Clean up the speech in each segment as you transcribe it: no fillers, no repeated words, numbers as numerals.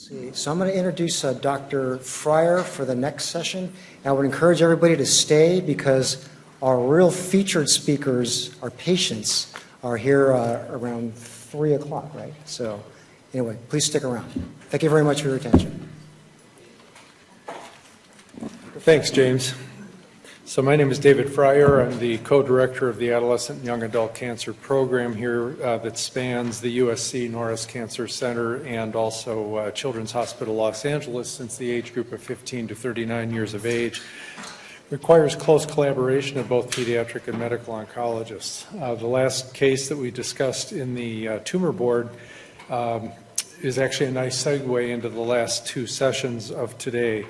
So I'm going to introduce Dr. Freyer for the next session. And I would encourage everybody to stay because our real featured speakers, our patients, are here around 3 o'clock, right? So anyway, please stick around. Thank you very much for your attention. Thanks, James. So my name is David Freyer. I'm the co-director of the Adolescent and Young Adult Cancer Program here that spans the USC Norris Cancer Center and also Children's Hospital Los Angeles since the age group of 15 to 39 years of age. Requires close collaboration of both pediatric and medical oncologists. The last case that we discussed in the tumor board is actually a nice segue into the last two sessions of today.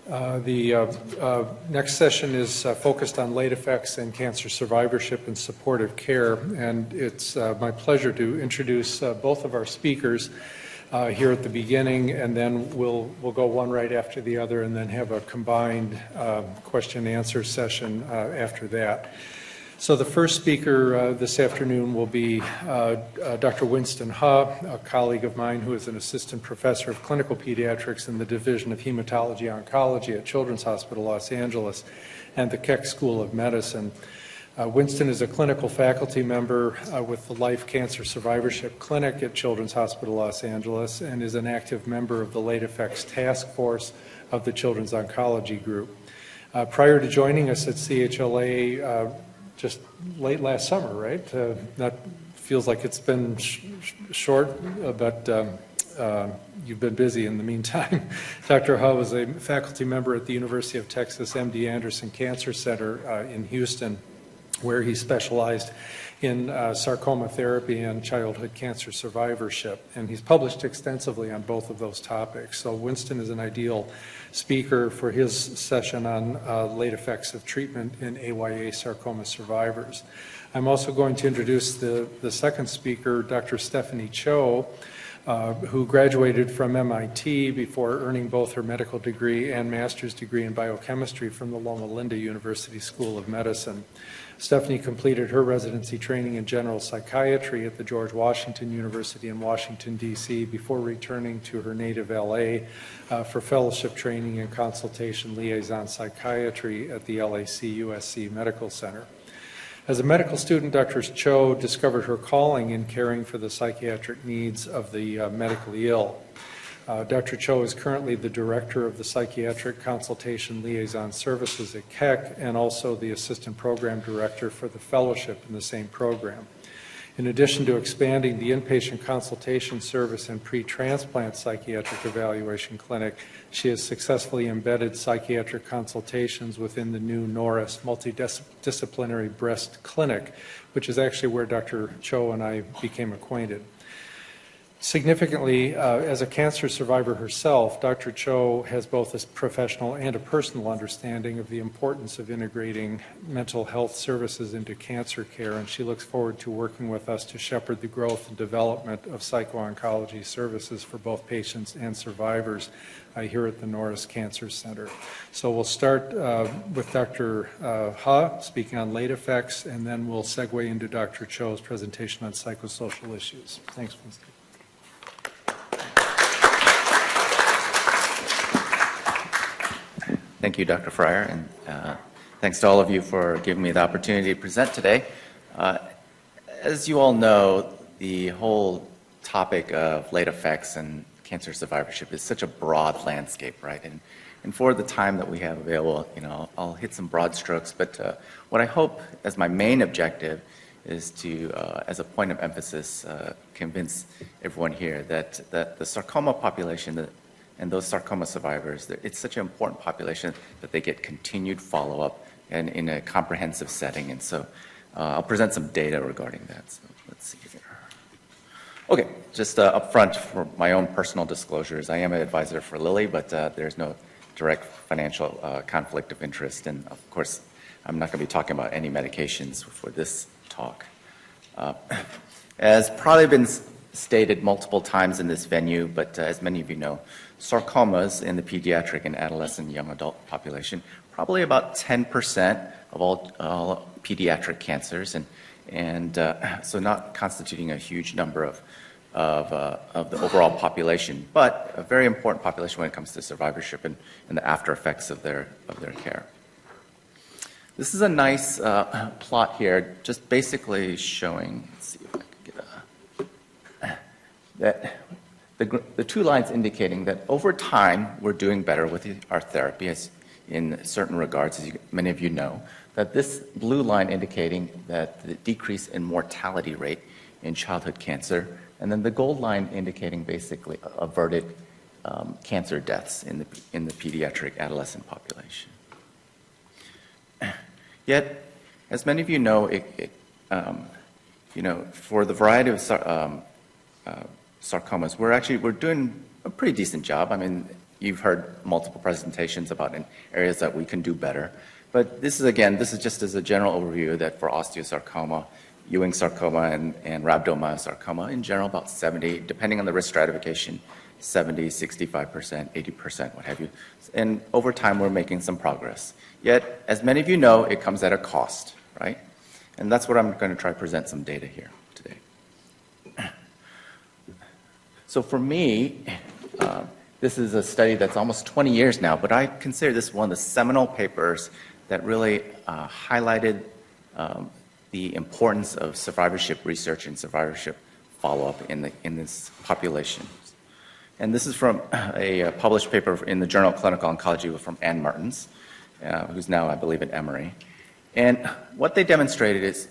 The next session is focused on late effects and cancer survivorship and supportive care, and it's my pleasure to introduce both of our speakers here at the beginning, and then we'll go one right after the other and then have a combined question and answer session after that. So the first speaker this afternoon will be Dr. Winston a colleague of mine who is an assistant professor of clinical pediatrics in the Division of Hematology Oncology at Children's Hospital Los Angeles and the Keck School of Medicine. Winston is a clinical faculty member with the Life Cancer Survivorship Clinic at Children's Hospital Los Angeles and is an active member of the Late Effects Task Force of the Children's Oncology Group. Prior to joining us at CHLA, just late last summer, right? That feels like it's been short, but you've been busy in the meantime. Dr. Hu was a faculty member at the University of Texas MD Anderson Cancer Center in Houston, where he specialized in sarcoma therapy and childhood cancer survivorship. And he's published extensively on both of those topics. So Winston is an ideal speaker for his session on late effects of treatment in AYA sarcoma survivors. I'm also going to introduce the second speaker, Dr. Stephanie Cho, who graduated from MIT before earning both her medical degree and master's degree in biochemistry from the Loma Linda University School of Medicine. Stephanie completed her residency training in general psychiatry at the George Washington University in Washington, D.C. before returning to her native L.A. For fellowship training and consultation liaison psychiatry at the LAC USC Medical Center. As a medical student, Dr. Cho discovered her calling in caring for the psychiatric needs of the medically ill. Dr. Cho is currently the director of the Psychiatric Consultation Liaison Services at Keck and also the assistant program director for the fellowship in the same program. In addition to expanding the inpatient consultation service and pre-transplant psychiatric evaluation clinic, she has successfully embedded psychiatric consultations within the new Norris Multidisciplinary Breast Clinic, which is actually where Dr. Cho and I became acquainted. Significantly, as a cancer survivor herself, Dr. Cho has both a professional and a personal understanding of the importance of integrating mental health services into cancer care, and she looks forward to working with us to shepherd the growth and development of psycho-oncology services for both patients and survivors here at the Norris Cancer Center. So we'll start with Dr. Ha speaking on late effects, and then we'll segue into Dr. Cho's presentation on psychosocial issues. Thanks, Winston. Thank you, Dr. Freyer, and thanks to all of you for giving me the opportunity to present today. As you all know, the whole topic of late effects and cancer survivorship is such a broad landscape, right? And for the time that we have available, I'll hit some broad strokes, but what I hope as my main objective is to, as a point of emphasis, convince everyone here that the sarcoma population, and those sarcoma survivors, it's such an important population that they get continued follow-up and in a comprehensive setting. And so I'll present some data regarding that. So let's see here. Okay, just up front for my own personal disclosures, I am an advisor for Lilly, but there's no direct financial conflict of interest. And of course, I'm not going to be talking about any medications for this talk. As probably been stated multiple times in this venue, but as many of you know, sarcomas in the pediatric and adolescent young adult population, probably about 10% of all pediatric cancers, and so not constituting a huge number of of the overall population, but a very important population when it comes to survivorship and the after effects of their care. This is a nice plot here, just basically showing, let's see if I can get that the two lines indicating that over time we're doing better with our therapy as in certain regards, as many of you know, that this blue line indicating that the decrease in mortality rate in childhood cancer, and then the gold line indicating basically averted cancer deaths in the pediatric adolescent population. Yet, as many of you know, for the variety of sarcomas, we're doing a pretty decent job. I mean, you've heard multiple presentations about in areas that we can do better. But this is just as a general overview that for osteosarcoma, Ewing sarcoma, and rhabdomyosarcoma, in general, about 70, depending on the risk stratification, 70, 65%, 80%, what have you. And over time, we're making some progress. Yet, as many of you know, it comes at a cost, right? And that's what I'm going to try to present some data here today. So for me, this is a study that's almost 20 years now, but I consider this one of the seminal papers that really highlighted the importance of survivorship research and survivorship follow-up in this population. And this is from a published paper in the Journal of Clinical Oncology from Ann Martins, who's now, I believe, at Emory. And what they demonstrated is,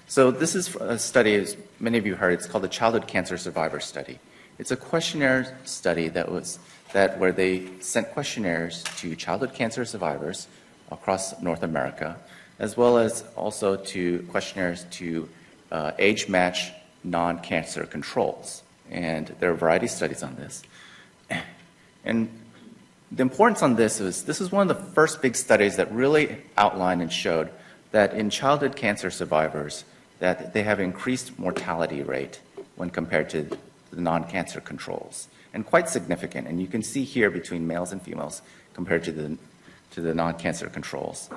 so this is a study, as many of you heard, it's called the Childhood Cancer Survivor Study. It's a questionnaire study where they sent questionnaires to childhood cancer survivors across North America, as well as also to questionnaires to age-match non-cancer controls. And there are a variety of studies on this. And the importance on this is one of the first big studies that really outlined and showed that in childhood cancer survivors, that they have increased mortality rate when compared to the non-cancer controls, and quite significant. And you can see here between males and females compared to the non-cancer controls.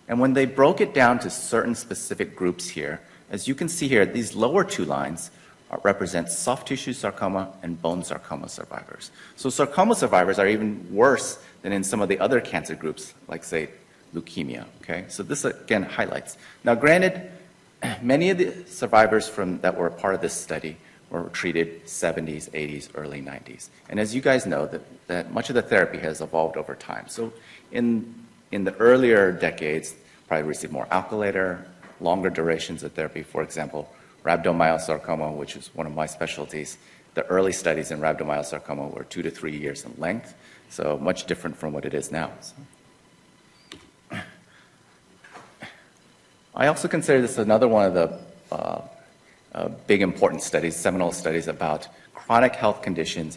And when they broke it down to certain specific groups here, as you can see here, these lower two lines represent soft tissue sarcoma and bone sarcoma survivors. So sarcoma survivors are even worse than in some of the other cancer groups, like, say, leukemia. Okay? So this, again, highlights. Now, granted, many of the survivors that were part of this study were treated 70s, 80s, early 90s. And as you guys know, that much of the therapy has evolved over time. So in the earlier decades, probably received more alkylator, longer durations of therapy. For example, rhabdomyosarcoma, which is one of my specialties, the early studies in rhabdomyosarcoma were 2 to 3 years in length, so much different from what it is now. So. I also consider this another one of the big important studies, seminal studies about chronic health conditions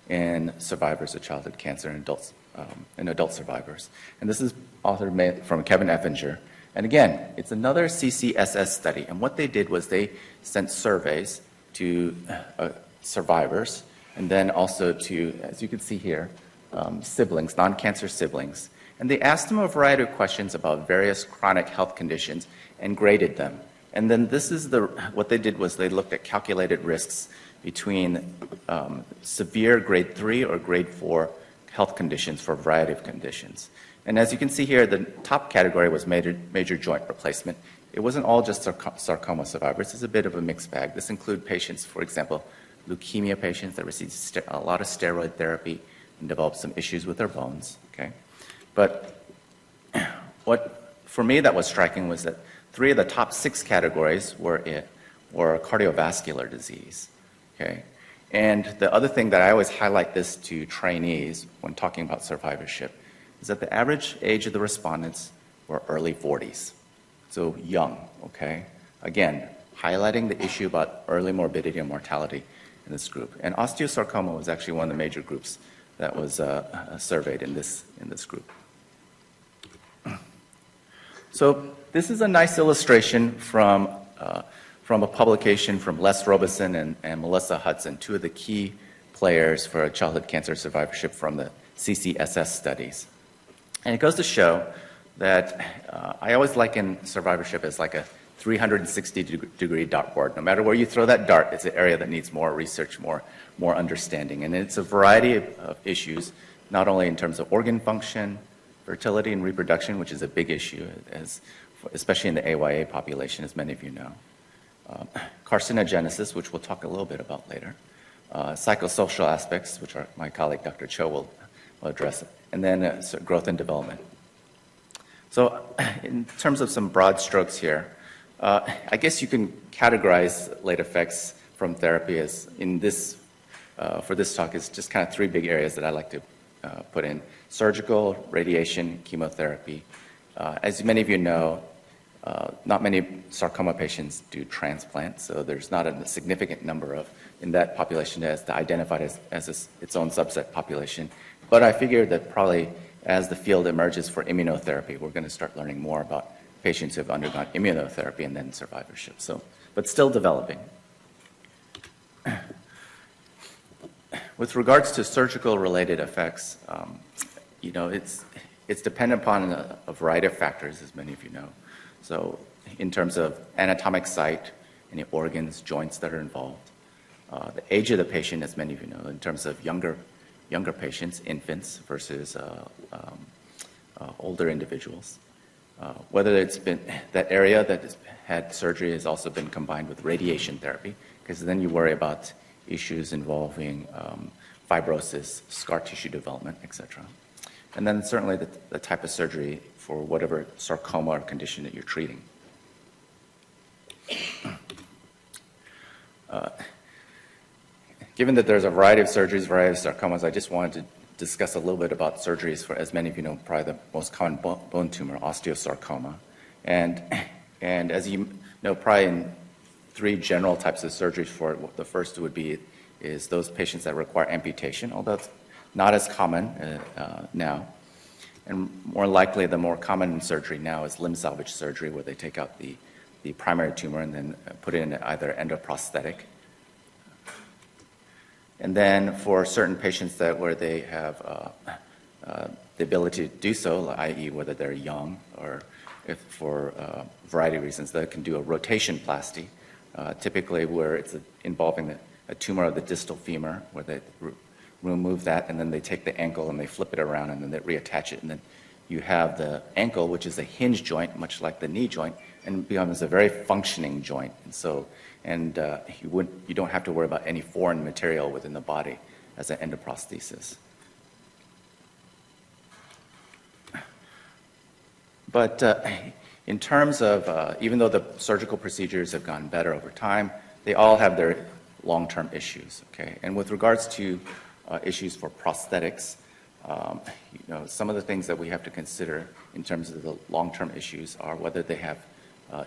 in survivors of childhood cancer in adult survivors. And this is authored from Kevin Effinger. And again, it's another CCSS study. And what they did was they sent surveys to survivors, and then also to, as you can see here, siblings, non-cancer siblings. And they asked them a variety of questions about various chronic health conditions and graded them. And then what they did was they looked at calculated risks between severe grade 3 or grade 4 health conditions for a variety of conditions. And as you can see here, the top category was major joint replacement. It wasn't all just sarcoma survivors. It's a bit of a mixed bag. This includes patients, for example, leukemia patients that received a lot of steroid therapy and developed some issues with their bones. Okay, but what for me that was striking was that 3 of the top 6 categories were cardiovascular disease. Okay, and the other thing that I always highlight this to trainees when talking about survivorship is that the average age of the respondents were early 40s, so young, okay? Again, highlighting the issue about early morbidity and mortality in this group. And osteosarcoma was actually one of the major groups that was surveyed in this group. So this is a nice illustration from a publication from Les Robeson and Melissa Hudson, 2 of the key players for childhood cancer survivorship from the CCSS studies. And it goes to show that I always liken survivorship as like a 360-degree dartboard. No matter where you throw that dart, it's an area that needs more research, more understanding. And it's a variety of issues, not only in terms of organ function, fertility and reproduction, which is a big issue, especially in the AYA population, as many of you know. Carcinogenesis, which we'll talk a little bit about later. Psychosocial aspects, which my colleague Dr. Cho will address, and then growth and development. So in terms of some broad strokes here, I guess you can categorize late effects from therapy as for this talk is just kind of three big areas that I like to put in: surgical, radiation, chemotherapy. As many of you know, not many sarcoma patients do transplant, so there's not a significant number in that population as identified as its own subset population. But I figure that probably as the field emerges for immunotherapy, we're going to start learning more about patients who have undergone immunotherapy and then survivorship. But still developing. With regards to surgical-related effects, it's dependent upon a variety of factors, as many of you know. So in terms of anatomic site, any organs, joints that are involved, the age of the patient, as many of you know, in terms of younger patients, infants versus older individuals. Whether it's been that area that has had surgery has also been combined with radiation therapy, because then you worry about issues involving fibrosis, scar tissue development, etc. And then certainly the type of surgery for whatever sarcoma or condition that you're treating. Given that there's a variety of surgeries, variety of sarcomas, I just wanted to discuss a little bit about surgeries for, as many of you know, probably the most common bone tumor, osteosarcoma. And as you know, probably in three general types of surgeries for it, the first is those patients that require amputation, although it's not as common now. And more likely, the more common surgery now is limb salvage surgery, where they take out the primary tumor and then put it in either endoprosthetic. And then for certain patients where they have the ability to do so, i.e. whether they're young or if for a variety of reasons, they can do a rotation plasty, typically where it's involving a tumor of the distal femur, where they remove that and then they take the ankle and they flip it around and then they reattach it. And then you have the ankle, which is a hinge joint, much like the knee joint, and becomes a very functioning joint. And you don't have to worry about any foreign material within the body as an endoprosthesis. But in terms of, even though the surgical procedures have gotten better over time, they all have their long-term issues, okay? And with regards to issues for prosthetics, some of the things that we have to consider in terms of the long-term issues are whether they have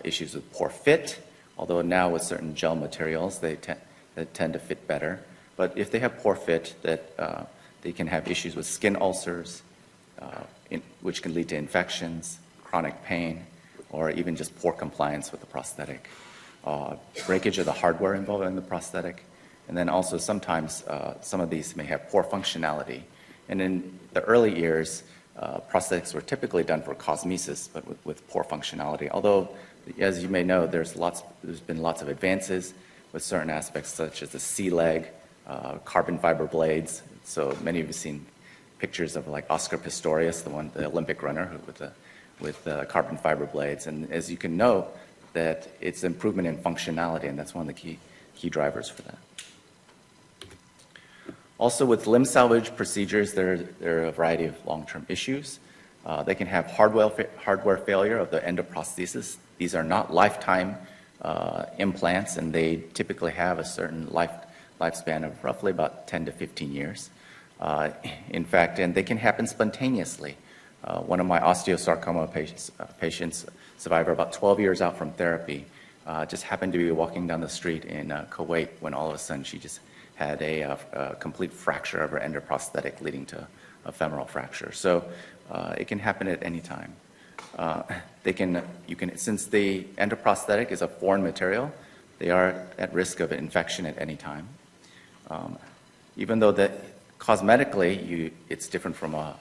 issues with poor fit, although now with certain gel materials, they tend to fit better. But if they have poor fit, they can have issues with skin ulcers, which can lead to infections, chronic pain, or even just poor compliance with the prosthetic. Breakage of the hardware involved in the prosthetic. And then also sometimes some of these may have poor functionality. And in the early years, prosthetics were typically done for cosmesis, but with poor functionality. Although, as you may know, there's been lots of advances with certain aspects, such as the C-leg, carbon fiber blades. So many of you have seen pictures of like Oscar Pistorius, the Olympic runner with carbon fiber blades. And as you can know, that it's improvement in functionality, and that's one of the key drivers for that. Also, with limb salvage procedures, there are a variety of long-term issues. They can have hardware failure of the endoprosthesis. These are not lifetime implants, and they typically have a certain lifespan of roughly about 10 to 15 years. In fact, and they can happen spontaneously. One of my osteosarcoma patients survived about 12 years out from therapy, just happened to be walking down the street in Kuwait when all of a sudden she just had a complete fracture of her endoprosthetic, leading to a femoral fracture. So it can happen at any time. Since the endoprosthetic is a foreign material, they are at risk of infection at any time. Even though that cosmetically it's different from a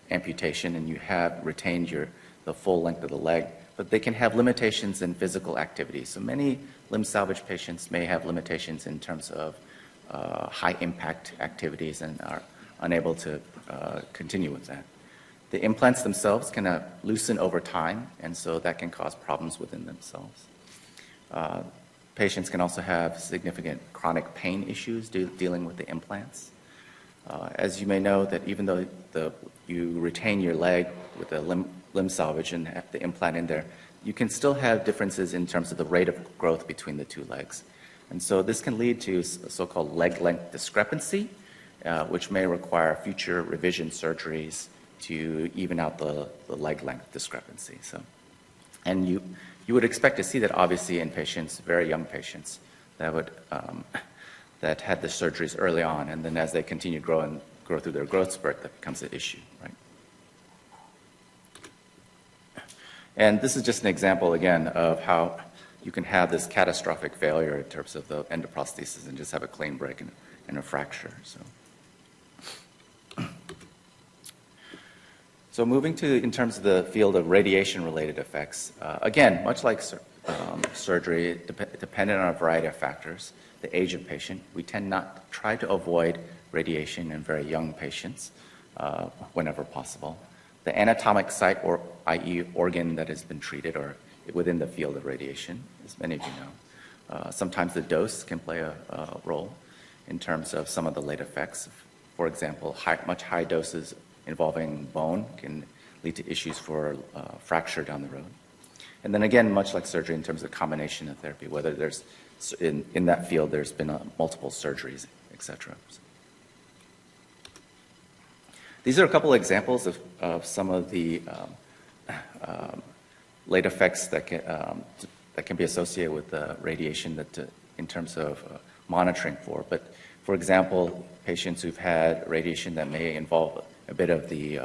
amputation, and you have retained the full length of the leg, but they can have limitations in physical activity. So many limb salvage patients may have limitations in terms of high impact activities and are unable to continue with that. The implants themselves can loosen over time, and so that can cause problems within themselves. Patients can also have significant chronic pain issues dealing with the implants. As you may know, that even though you retain your leg with a limb salvage and have the implant in there, you can still have differences in terms of the rate of growth between the two legs. And so this can lead to so-called leg length discrepancy, which may require future revision surgeries to even out the leg length discrepancy. And you would expect to see that obviously in patients, very young patients, that had the surgeries early on, and then as they continue to grow through their growth spurt, that becomes an issue, right? And this is just an example, again, of how you can have this catastrophic failure in terms of the endoprosthesis and just have a clean break and a fracture. So moving to, in terms of the field of radiation-related effects, again, much like surgery, dependent on a variety of factors, the age of patient, we tend not try to avoid radiation in very young patients whenever possible. The anatomic site, or i.e. organ that has been treated or within the field of radiation, as many of you know. Sometimes the dose can play a role in terms of some of the late effects. For example, much high doses involving bone can lead to issues for fracture down the road. And then again, much like surgery in terms of combination of therapy, whether there's, in that field, there's been multiple surgeries, etc. These are a couple of examples of some of the late effects that can be associated with radiation that in terms of monitoring for. But for example, patients who've had radiation that may involve a bit of the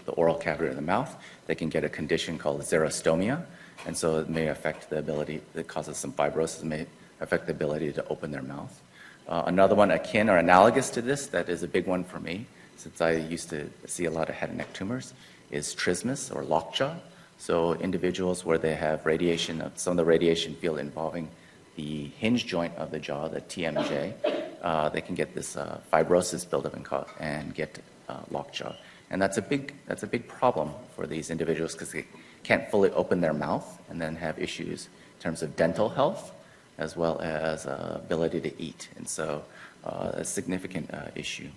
oral cavity of the mouth, they can get a condition called xerostomia, and so it may affect the ability, it causes some fibrosis, may affect the ability to open their mouth. Another one akin or analogous to this, that is a big one for me, since I used to see a lot of head and neck tumors, is trismus or lockjaw. So individuals where they have radiation, some of the radiation field involving the hinge joint of the jaw, the TMJ, they can get this fibrosis buildup and get lockjaw. And that's a big problem for these individuals because they can't fully open their mouth and then have issues in terms of dental health as well as ability to eat. And so a significant issue.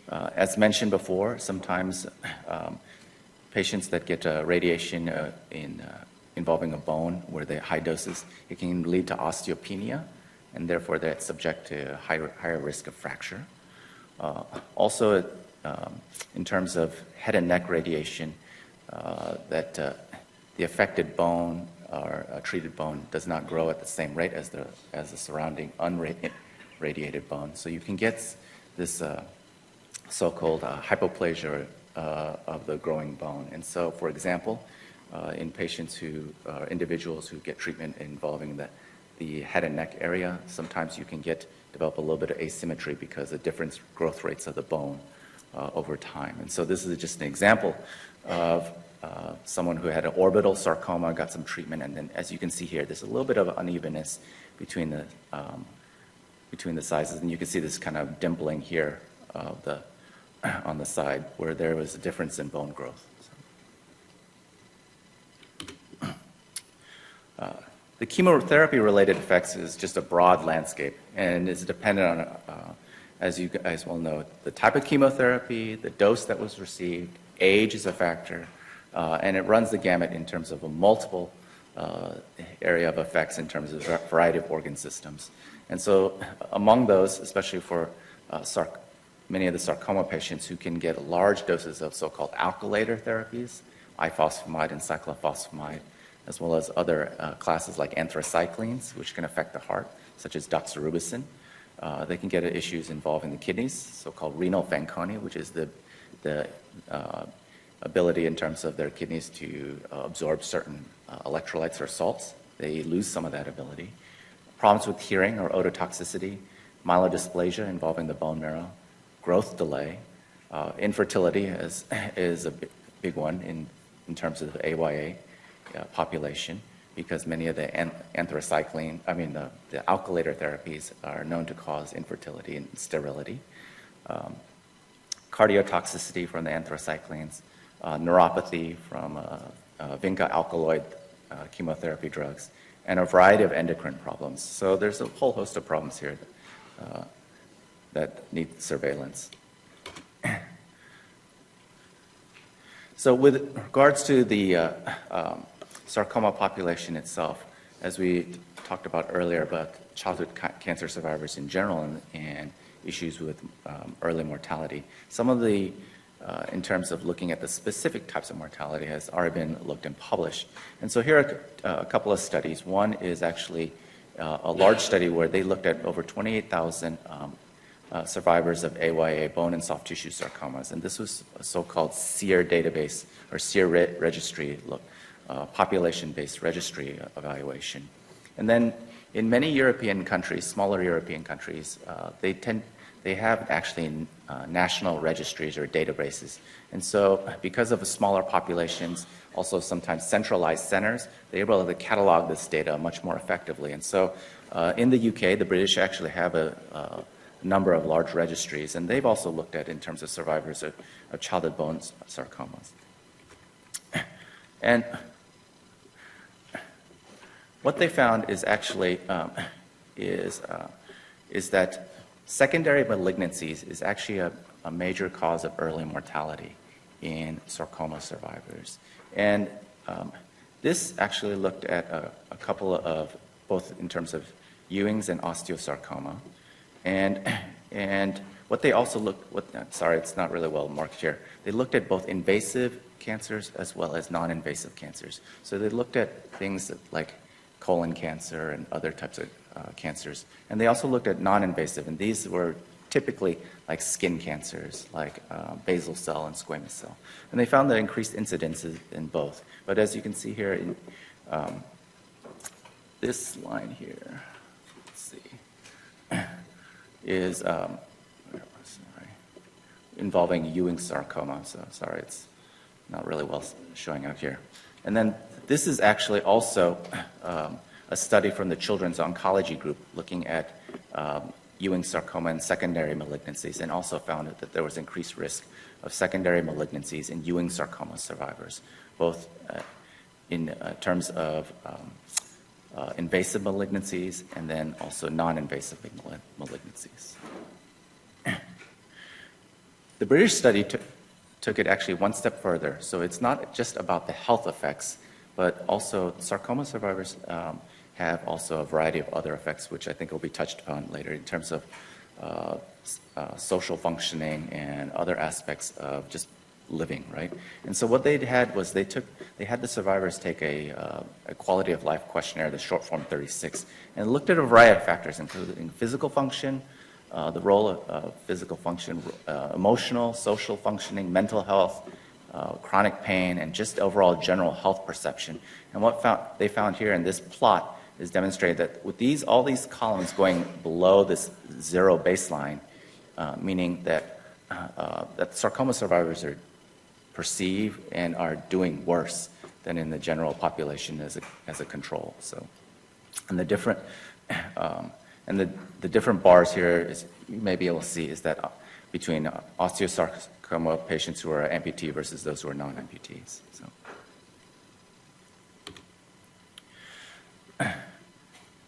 As mentioned before, sometimes patients that get radiation involving a bone where they high doses, it can lead to osteopenia, and therefore they're subject to higher risk of fracture. Also, in terms of head and neck radiation, that the affected bone or treated bone does not grow at the same rate as the surrounding unradiated bone. So you can get this so-called hypoplasia of the growing bone. And so, for example, in patients individuals who get treatment involving the head and neck area, sometimes you can develop a little bit of asymmetry because of different growth rates of the bone over time. And so this is just an example of someone who had an orbital sarcoma, got some treatment, and then as you can see here, there's a little bit of unevenness between the sizes, and you can see this kind of dimpling here on the side where there was a difference in bone growth. The chemotherapy-related effects is just a broad landscape and is dependent on, as you guys well know, the type of chemotherapy, the dose that was received, age is a factor, and it runs the gamut in terms of a multiple area of effects in terms of a variety of organ systems. And so among those, especially for many of the sarcoma patients who can get large doses of so-called alkylator therapies, ifosfamide and cyclophosphamide, as well as other classes like anthracyclines, which can affect the heart, such as doxorubicin. They can get issues involving the kidneys, so-called renal Fanconi, which is the ability in terms of their kidneys to absorb certain electrolytes or salts. They lose some of that ability. Problems with hearing or ototoxicity, myelodysplasia involving the bone marrow, growth delay, infertility is a big one in terms of AYA, population, because many of the the alkylator therapies are known to cause infertility and sterility. Cardiotoxicity from the anthracyclines, neuropathy from vinca alkaloid chemotherapy drugs, and a variety of endocrine problems. So there's a whole host of problems here that need surveillance. So with regards to the sarcoma population itself, as we talked about earlier about childhood cancer survivors in general and issues with early mortality, some of the, in terms of looking at the specific types of mortality, has already been looked and published. And so here are a couple of studies. One is actually a large study where they looked at over 28,000 survivors of AYA, bone and soft tissue sarcomas. And this was a so-called SEER database, or SEER registry, population-based registry evaluation. And then in many European countries, smaller European countries, they have actually national registries or databases. And so because of the smaller populations, also sometimes centralized centers, they're able to catalog this data much more effectively. And so in the UK, the British actually have a number of large registries, and they've also looked at in terms of survivors of childhood bone sarcomas. And what they found is actually is that secondary malignancies is actually a major cause of early mortality in sarcoma survivors. And this actually looked at a couple of, both in terms of Ewing's and osteosarcoma. And what they also looked, sorry, it's not really well marked here. They looked at both invasive cancers as well as non-invasive cancers. So they looked at things like colon cancer and other types of cancers. And they also looked at non-invasive, and these were typically like skin cancers, like basal cell and squamous cell. And they found the increased incidences in both. But as you can see here in this line here, let's see, is involving Ewing's sarcoma. So sorry, it's not really well showing out here. And then this is actually also a study from the Children's Oncology group looking at Ewing's sarcoma and secondary malignancies, and also found that there was increased risk of secondary malignancies in Ewing's sarcoma survivors, both in terms of invasive malignancies and then also non-invasive malignancies. The British study took it actually one step further. So it's not just about the health effects, but also sarcoma survivors have also a variety of other effects, which I think will be touched upon later in terms of social functioning and other aspects of just living, right? And so what they had was they had the survivors take a quality of life questionnaire, the short form 36, and looked at a variety of factors, including physical function, the role of physical function, emotional, social functioning, mental health, chronic pain, and just overall general health perception. And what they found here in this plot is demonstrated that with all these columns going below this zero baseline, meaning that sarcoma survivors are perceive and are doing worse than in the general population as a control. So, and the different the different bars here is you may be able to see is that between osteosarcoma patients who are amputee versus those who are non-amputees. So,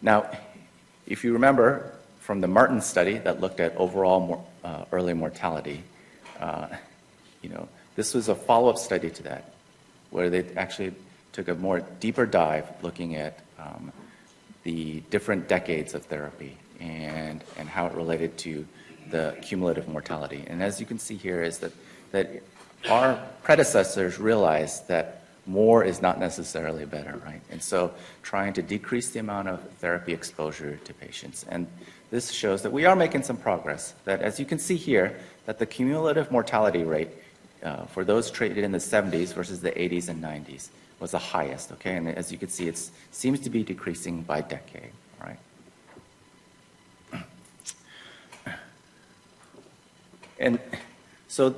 now, if you remember from the Martin study that looked at overall early mortality, this was a follow-up study to that, where they actually took a more deeper dive looking at the different decades of therapy and how it related to the cumulative mortality. And as you can see here is that our predecessors realized that more is not necessarily better, right? And so trying to decrease the amount of therapy exposure to patients. And this shows that we are making some progress, that as you can see here, that the cumulative mortality rate for those treated in the 70s versus the 80s and 90s was the highest, okay? And as you can see, it seems to be decreasing by decade, all right? And so,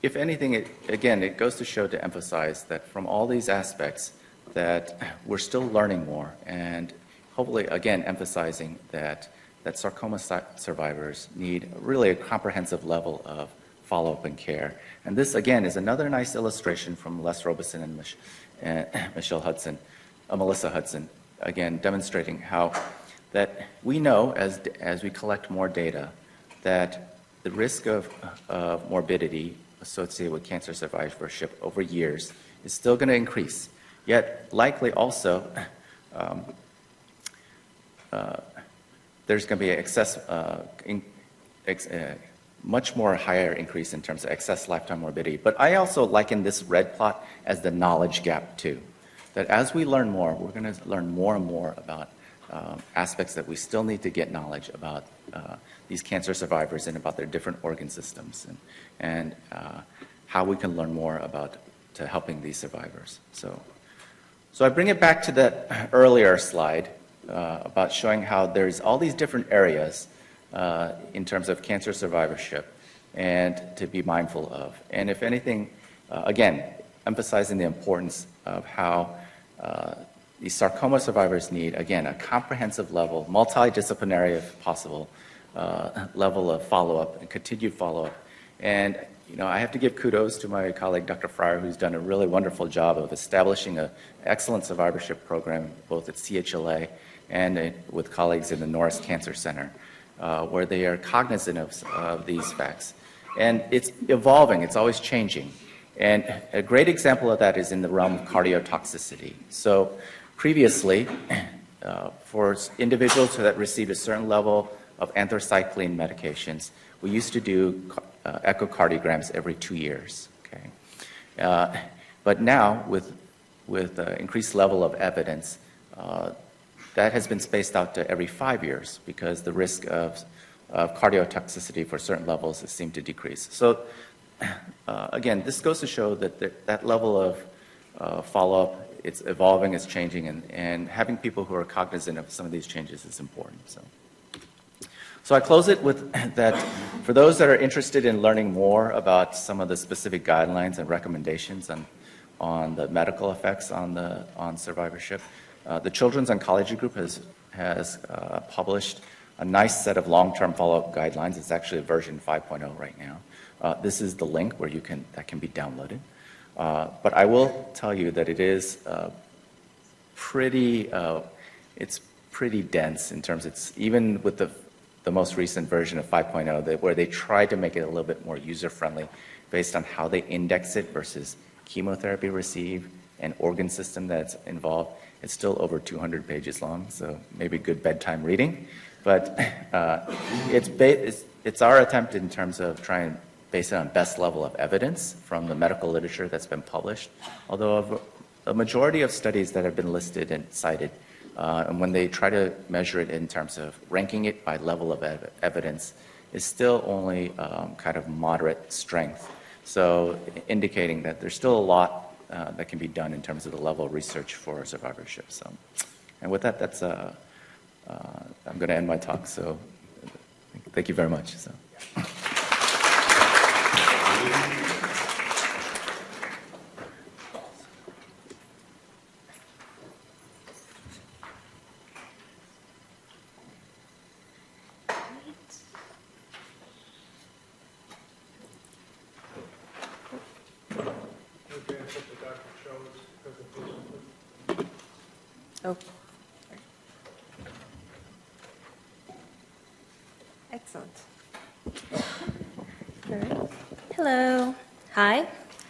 if anything, it goes to show, to emphasize that from all these aspects, that we're still learning more, and hopefully, again, emphasizing that sarcoma survivors need really a comprehensive level of follow-up and care. And this, again, is another nice illustration from Les Robeson and Melissa Hudson, again, demonstrating how that we know as we collect more data that the risk of morbidity associated with cancer survivorship over years is still going to increase, yet likely also there's going to be much more higher increase in terms of excess lifetime morbidity. But I also liken this red plot as the knowledge gap too, that as we learn more, we're going to learn more and more about aspects that we still need to get knowledge about these cancer survivors and about their different organ systems, and how we can learn more about helping these survivors. So I bring it back to that earlier slide about showing how there's all these different areas in terms of cancer survivorship and to be mindful of. And if anything, again, emphasizing the importance of how these sarcoma survivors need, again, a comprehensive level, multidisciplinary if possible, level of follow-up and continued follow-up. And I have to give kudos to my colleague, Dr. Freyer, who's done a really wonderful job of establishing an excellent survivorship program, both at CHLA and with colleagues in the Norris Cancer Center, where they are cognizant of these facts. And it's evolving, it's always changing. And a great example of that is in the realm of cardiotoxicity. So previously, for individuals that received a certain level of anthracycline medications, we used to do echocardiograms every 2 years. Okay? But now, with increased level of evidence, that has been spaced out to every 5 years because the risk of cardiotoxicity for certain levels has seemed to decrease. So again, this goes to show that that level of follow-up, it's evolving, it's changing, and having people who are cognizant of some of these changes is important. So I close it with that for those that are interested in learning more about some of the specific guidelines and recommendations on the medical effects on survivorship, the Children's Oncology Group has published a nice set of long-term follow-up guidelines. It's actually version 5.0 right now. This is the link where that can be downloaded. But I will tell you that it is it's pretty dense in terms of even with the most recent version of 5.0, where they try to make it a little bit more user-friendly based on how they index it versus chemotherapy received and organ system that's involved. It's still over 200 pages long, so maybe good bedtime reading. But it's our attempt in terms of trying to base it on best level of evidence from the medical literature that's been published, although a majority of studies that have been listed and cited, and when they try to measure it in terms of ranking it by level of evidence, is still only kind of moderate strength. So indicating that there's still a lot that can be done in terms of the level of research for survivorship. So, and with that, I'm going to end my talk. So thank you very much. So. Oh. Excellent. All right. Hello. Hi.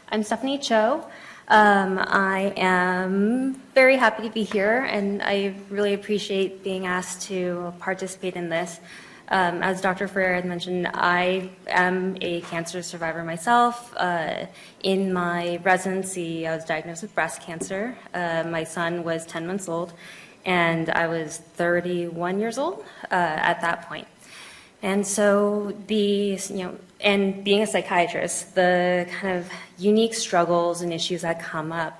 I'm Stephanie Cho. I am very happy to be here, and I really appreciate being asked to participate in this. As Dr. Freyer had mentioned, I am a cancer survivor myself. In my residency, I was diagnosed with breast cancer. My son was 10 months old, and I was 31 years old at that point. And so and being a psychiatrist, the kind of unique struggles and issues that come up,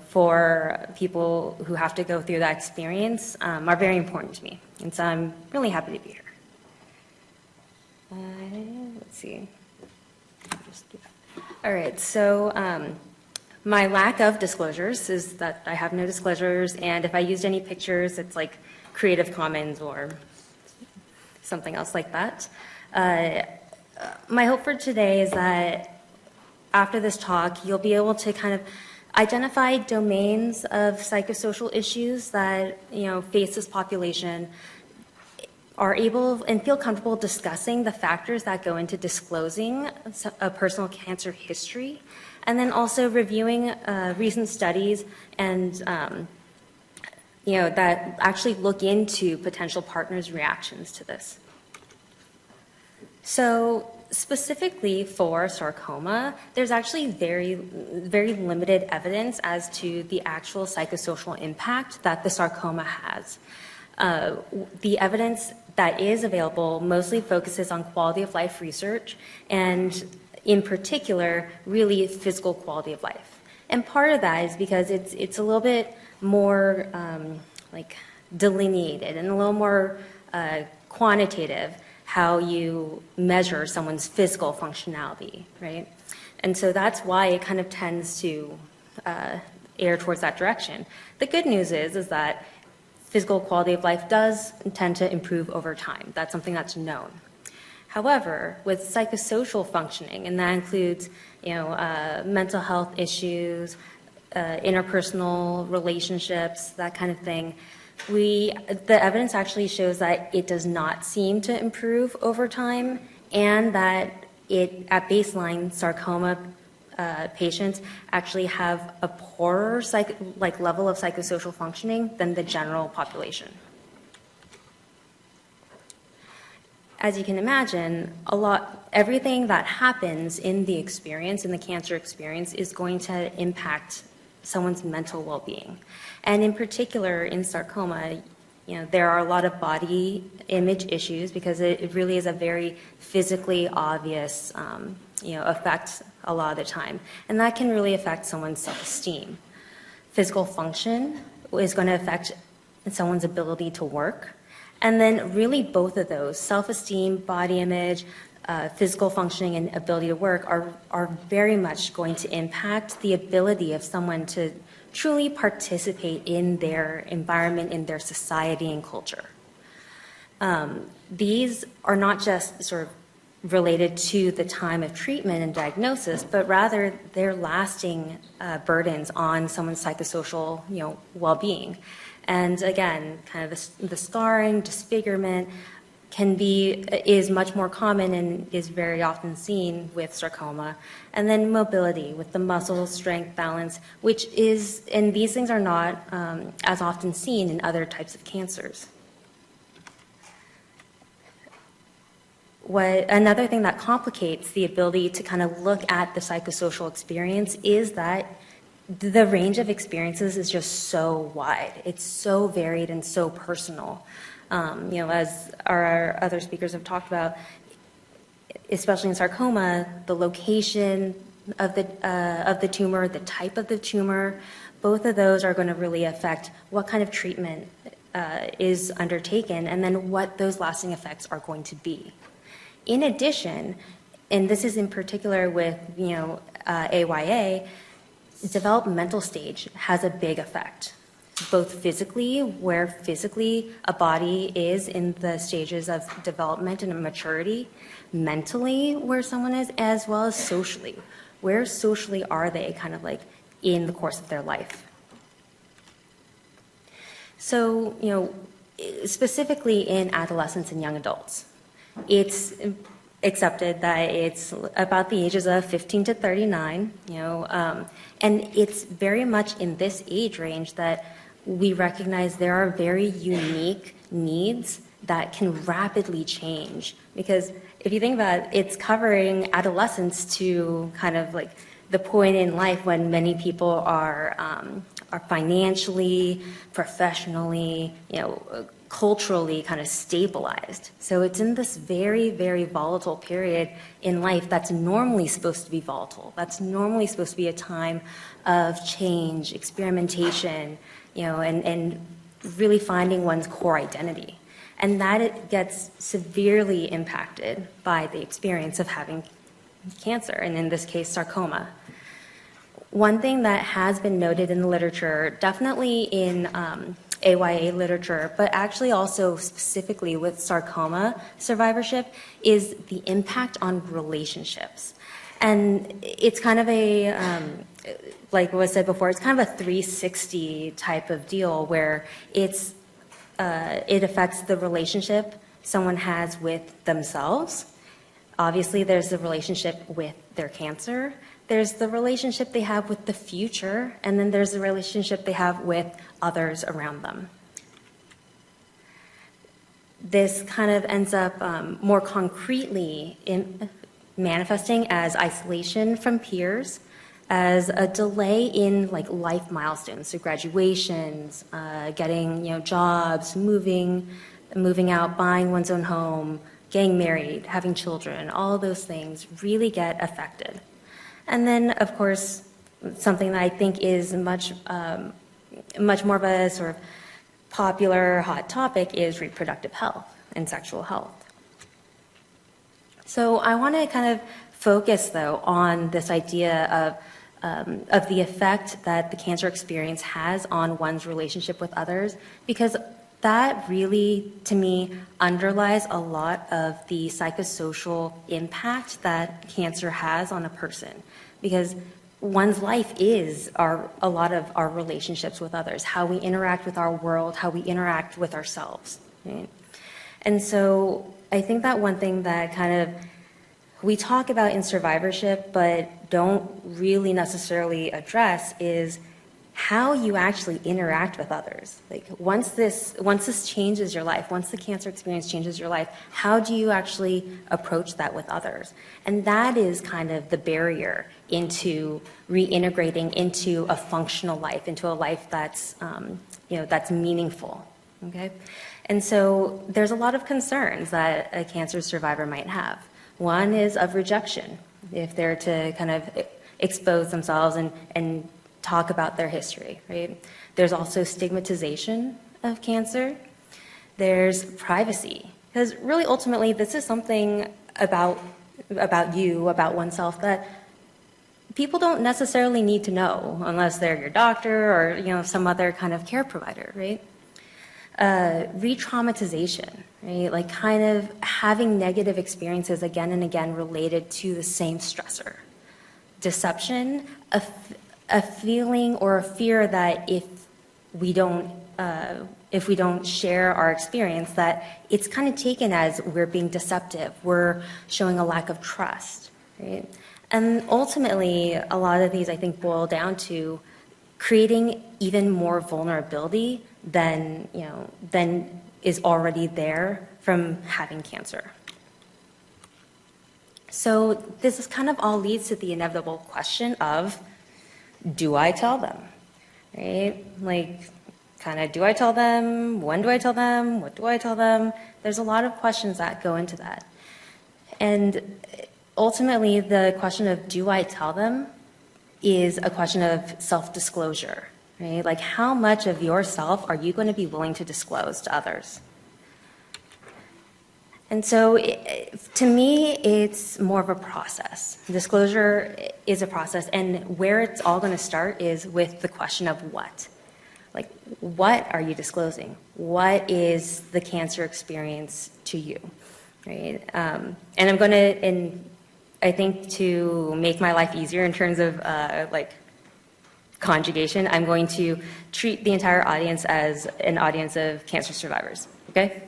for people who have to go through that experience are very important to me. And so I'm really happy to be here. Let's see. All right, so my lack of disclosures is that I have no disclosures, and if I used any pictures, it's like Creative Commons or something else like that. My hope for today is that after this talk, you'll be able to kind of identify domains of psychosocial issues that, face this population, are able and feel comfortable discussing the factors that go into disclosing a personal cancer history, and then also reviewing recent studies and that actually look into potential partners' reactions to this. So specifically for sarcoma, there's actually very, very limited evidence as to the actual psychosocial impact that the sarcoma has. The evidence that is available mostly focuses on quality of life research, and in particular, really physical quality of life. And part of that is because it's a little bit more delineated and a little more quantitative how you measure someone's physical functionality, right? And so that's why it kind of tends to err towards that direction. The good news is that physical quality of life does tend to improve over time. That's something that's known. However, with psychosocial functioning, and that includes, mental health issues, interpersonal relationships, that kind of thing, the evidence actually shows that it does not seem to improve over time, and that at baseline, sarcoma patients actually have a poorer level of psychosocial functioning than the general population. As you can imagine, everything that happens in the experience, in the cancer experience, is going to impact someone's mental well-being. And in particular, in sarcoma, there are a lot of body image issues because it really is a very physically obvious, effect a lot of the time. And that can really affect someone's self-esteem. Physical function is going to affect someone's ability to work. And then really both of those, self-esteem, body image, physical functioning, and ability to work are very much going to impact the ability of someone to truly participate in their environment, in their society and culture. These are not just sort of related to the time of treatment and diagnosis, but rather they're lasting burdens on someone's psychosocial, well-being. And again, kind of the scarring, disfigurement is much more common and is very often seen with sarcoma. And then mobility with the muscle strength, balance, and these things are not as often seen in other types of cancers. Another thing that complicates the ability to kind of look at the psychosocial experience is that the range of experiences is just so wide. It's so varied and so personal. As our other speakers have talked about, especially in sarcoma, the location of the tumor, the type of the tumor, both of those are going to really affect what kind of treatment is undertaken, and then what those lasting effects are going to be. In addition, and this is in particular with AYA, developmental stage has a big effect, both physically, where physically a body is in the stages of development and maturity, mentally where someone is, as well as socially. Where socially are they kind of like in the course of their life? So, specifically in adolescents and young adults, it's accepted that it's about the ages of 15 to 39, and it's very much in this age range that we recognize there are very unique needs that can rapidly change. Because if you think about it, it's covering adolescence to kind of like the point in life when many people are financially, professionally, culturally kind of stabilized. So it's in this very, very volatile period in life that's normally supposed to be volatile. That's normally supposed to be a time of change, experimentation, and really finding one's core identity. And that it gets severely impacted by the experience of having cancer, and in this case, sarcoma. One thing that has been noted in the literature, definitely in AYA literature, but actually also specifically with sarcoma survivorship, is the impact on relationships. And it's kind of a, like was said before, it's kind of a 360 type of deal where it affects the relationship someone has with themselves. Obviously, there's the relationship with their cancer. There's the relationship they have with the future, and then there's the relationship they have with others around them. This kind of ends up more concretely manifesting as isolation from peers, as a delay in like life milestones, so graduations, getting jobs, moving out, buying one's own home, getting married, having children. All of those things really get affected. And then, of course, something that I think is much more of a sort of popular hot topic is reproductive health and sexual health. So I want to kind of focus, though, on this idea of the effect that the cancer experience has on one's relationship with others, because that really, to me, underlies a lot of the psychosocial impact that cancer has on a person. Because one's life is a lot of our relationships with others, how we interact with our world, how we interact with ourselves. Right? And so I think that one thing that kind of we talk about in survivorship but don't really necessarily address is how you actually interact with others. Like once this changes your life, once the cancer experience changes your life, how do you actually approach that with others? And that is kind of the barrier into reintegrating into a functional life, into a life that's that's meaningful. Okay, and so there's a lot of concerns that a cancer survivor might have. One is of rejection, if they're to kind of expose themselves and talk about their history, right? There's also stigmatization of cancer. There's privacy, because really ultimately this is something about you, about oneself, that people don't necessarily need to know unless they're your doctor or some other kind of care provider, right? Re-traumatization, right? Like kind of having negative experiences again and again related to the same stressor. Deception, a feeling or a fear that if we don't share our experience, that it's kind of taken as we're being deceptive, we're showing a lack of trust, right? And ultimately, a lot of these I think boil down to creating even more vulnerability than is already there from having cancer. So this is kind of all leads to the inevitable question of, do I tell them, right? Like, kind of, do I tell them? When do I tell them? What do I tell them? There's a lot of questions that go into that. And ultimately, the question of do I tell them is a question of self-disclosure, right? Like, how much of yourself are you going to be willing to disclose to others? And so, to me, it's more of a process. Disclosure is a process, and where it's all going to start is with the question of what. Like, what are you disclosing? What is the cancer experience to you, right? And I'm going to, and I think to make my life easier in terms of conjugation, I'm going to treat the entire audience as an audience of cancer survivors, okay?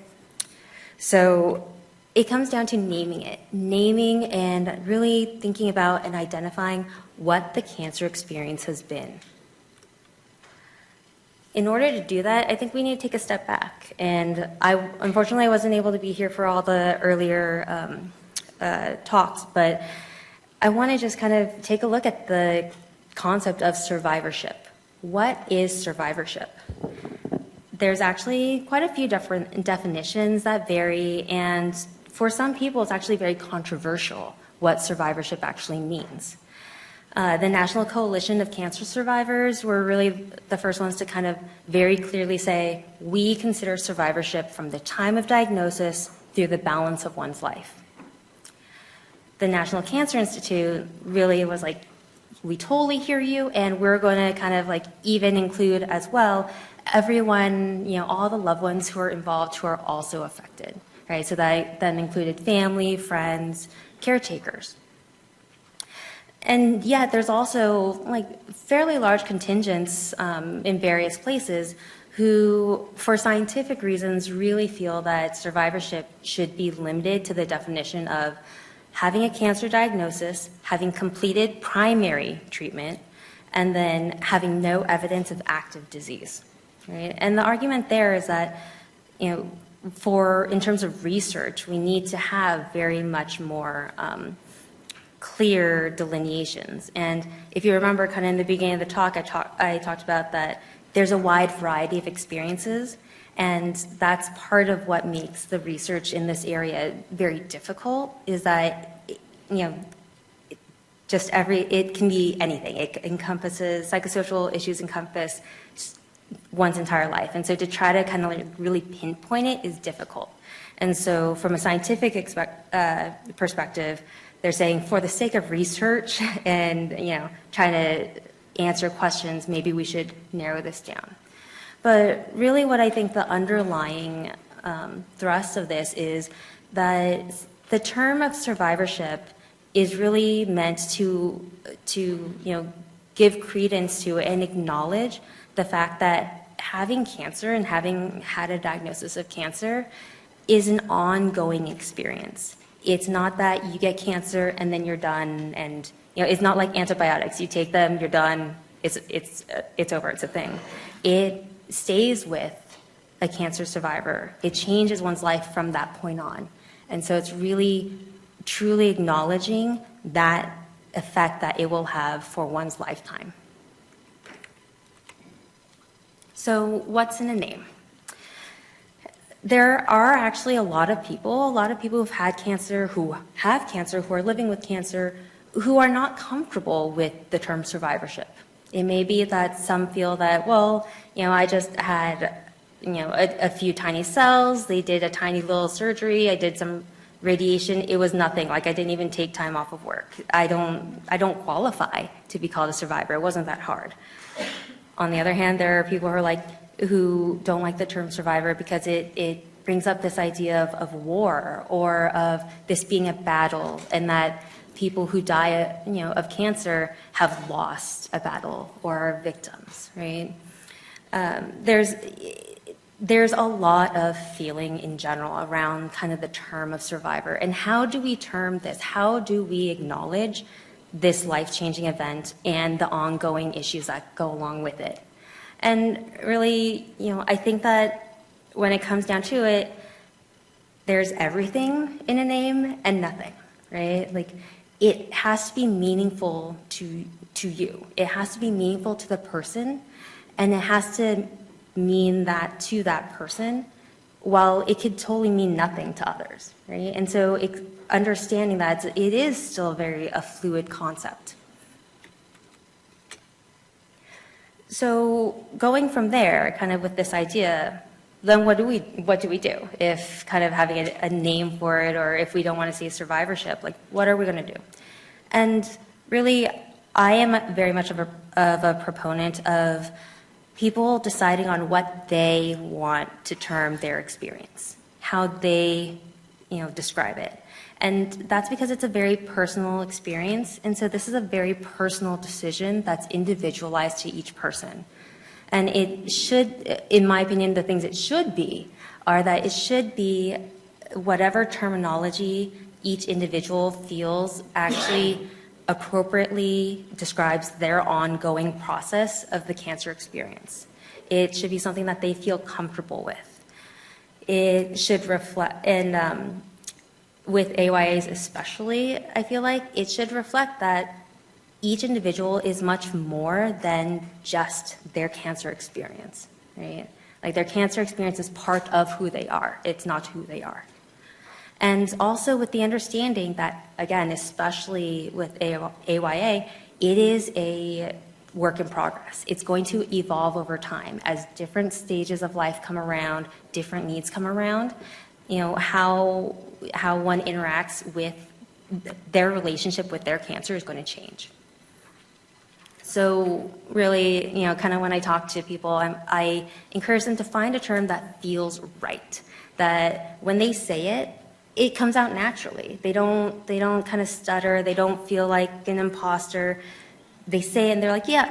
So it comes down to naming and really thinking about and identifying what the cancer experience has been. In order to do that, I think we need to take a step back. And unfortunately, I wasn't able to be here for all the earlier talks, but I want to just kind of take a look at the concept of survivorship. What is survivorship? There's actually quite a few different definitions that vary, and for some people, it's actually very controversial what survivorship actually means. The National Coalition of Cancer Survivors were really the first ones to kind of very clearly say, we consider survivorship from the time of diagnosis through the balance of one's life. The National Cancer Institute really was like, we totally hear you, and we're going to kind of like even include as well everyone, all the loved ones who are involved who are also affected, right? So that then included family, friends, caretakers. And yet there's also like fairly large contingents in various places who, for scientific reasons, really feel that survivorship should be limited to the definition of having a cancer diagnosis, having completed primary treatment, and then having no evidence of active disease. Right? And the argument there is that, in terms of research, we need to have very much more clear delineations. And if you remember, kind of in the beginning of the talk, I talked about that there's a wide variety of experiences, and that's part of what makes the research in this area very difficult. Is that it can be anything. It encompasses psychosocial issues, encompass one's entire life, and so to try to kind of like really pinpoint it is difficult. And so, from a scientific perspective, they're saying for the sake of research and trying to answer questions, maybe we should narrow this down. But really, what I think the underlying thrust of this is that the term of survivorship is really meant to give credence to and acknowledge the fact that having cancer and having had a diagnosis of cancer is an ongoing experience. It's not that you get cancer and then you're done, and it's not like antibiotics. You take them, you're done. It's over. It's a thing. It stays with a cancer survivor. It changes one's life from that point on, and so it's really, truly acknowledging that effect that it will have for one's lifetime. So what's in a name? There are actually a lot of people who've had cancer, who have cancer, who are living with cancer, who are not comfortable with the term survivorship. It may be that some feel that, I just had, a few tiny cells, they did a tiny little surgery, I did some radiation, it was nothing, like I didn't even take time off of work. I don't qualify to be called a survivor, it wasn't that hard. On the other hand, there are people who don't like the term survivor because it brings up this idea of war, or of this being a battle, and that people who die of cancer have lost a battle or are victims, right? There's a lot of feeling in general around kind of the term of survivor, and how do we term this? How do we acknowledge this life-changing event and the ongoing issues that go along with it? And really, I think that when it comes down to it, there's everything in a name and nothing, right? Like, it has to be meaningful to you. It has to be meaningful to the person, and it has to mean that to that person, while it could totally mean nothing to others, right? And so understanding that it is still a fluid concept. So going from there, kind of with this idea, then what do we do if kind of having a name for it, or if we don't want to say survivorship, like what are we going to do? And really, I am very much of a proponent of people deciding on what they want to term their experience, how they, describe it. And that's because it's a very personal experience, and so this is a very personal decision that's individualized to each person. And it should, in my opinion, the things it should be are that it should be whatever terminology each individual feels actually appropriately describes their ongoing process of the cancer experience. It should be something that they feel comfortable with. It should reflect, and with AYAs especially, I feel like it should reflect that each individual is much more than just their cancer experience, right? Like, their cancer experience is part of who they are. It's not who they are. And also with the understanding that, again, especially with AYA, it is a work in progress. It's going to evolve over time as different stages of life come around, different needs come around. How one interacts with their relationship with their cancer is going to change. So really, kind of when I talk to people, I encourage them to find a term that feels right, that when they say it, it comes out naturally. They don't kind of stutter. They don't feel like an imposter. They say it and they're like, yeah,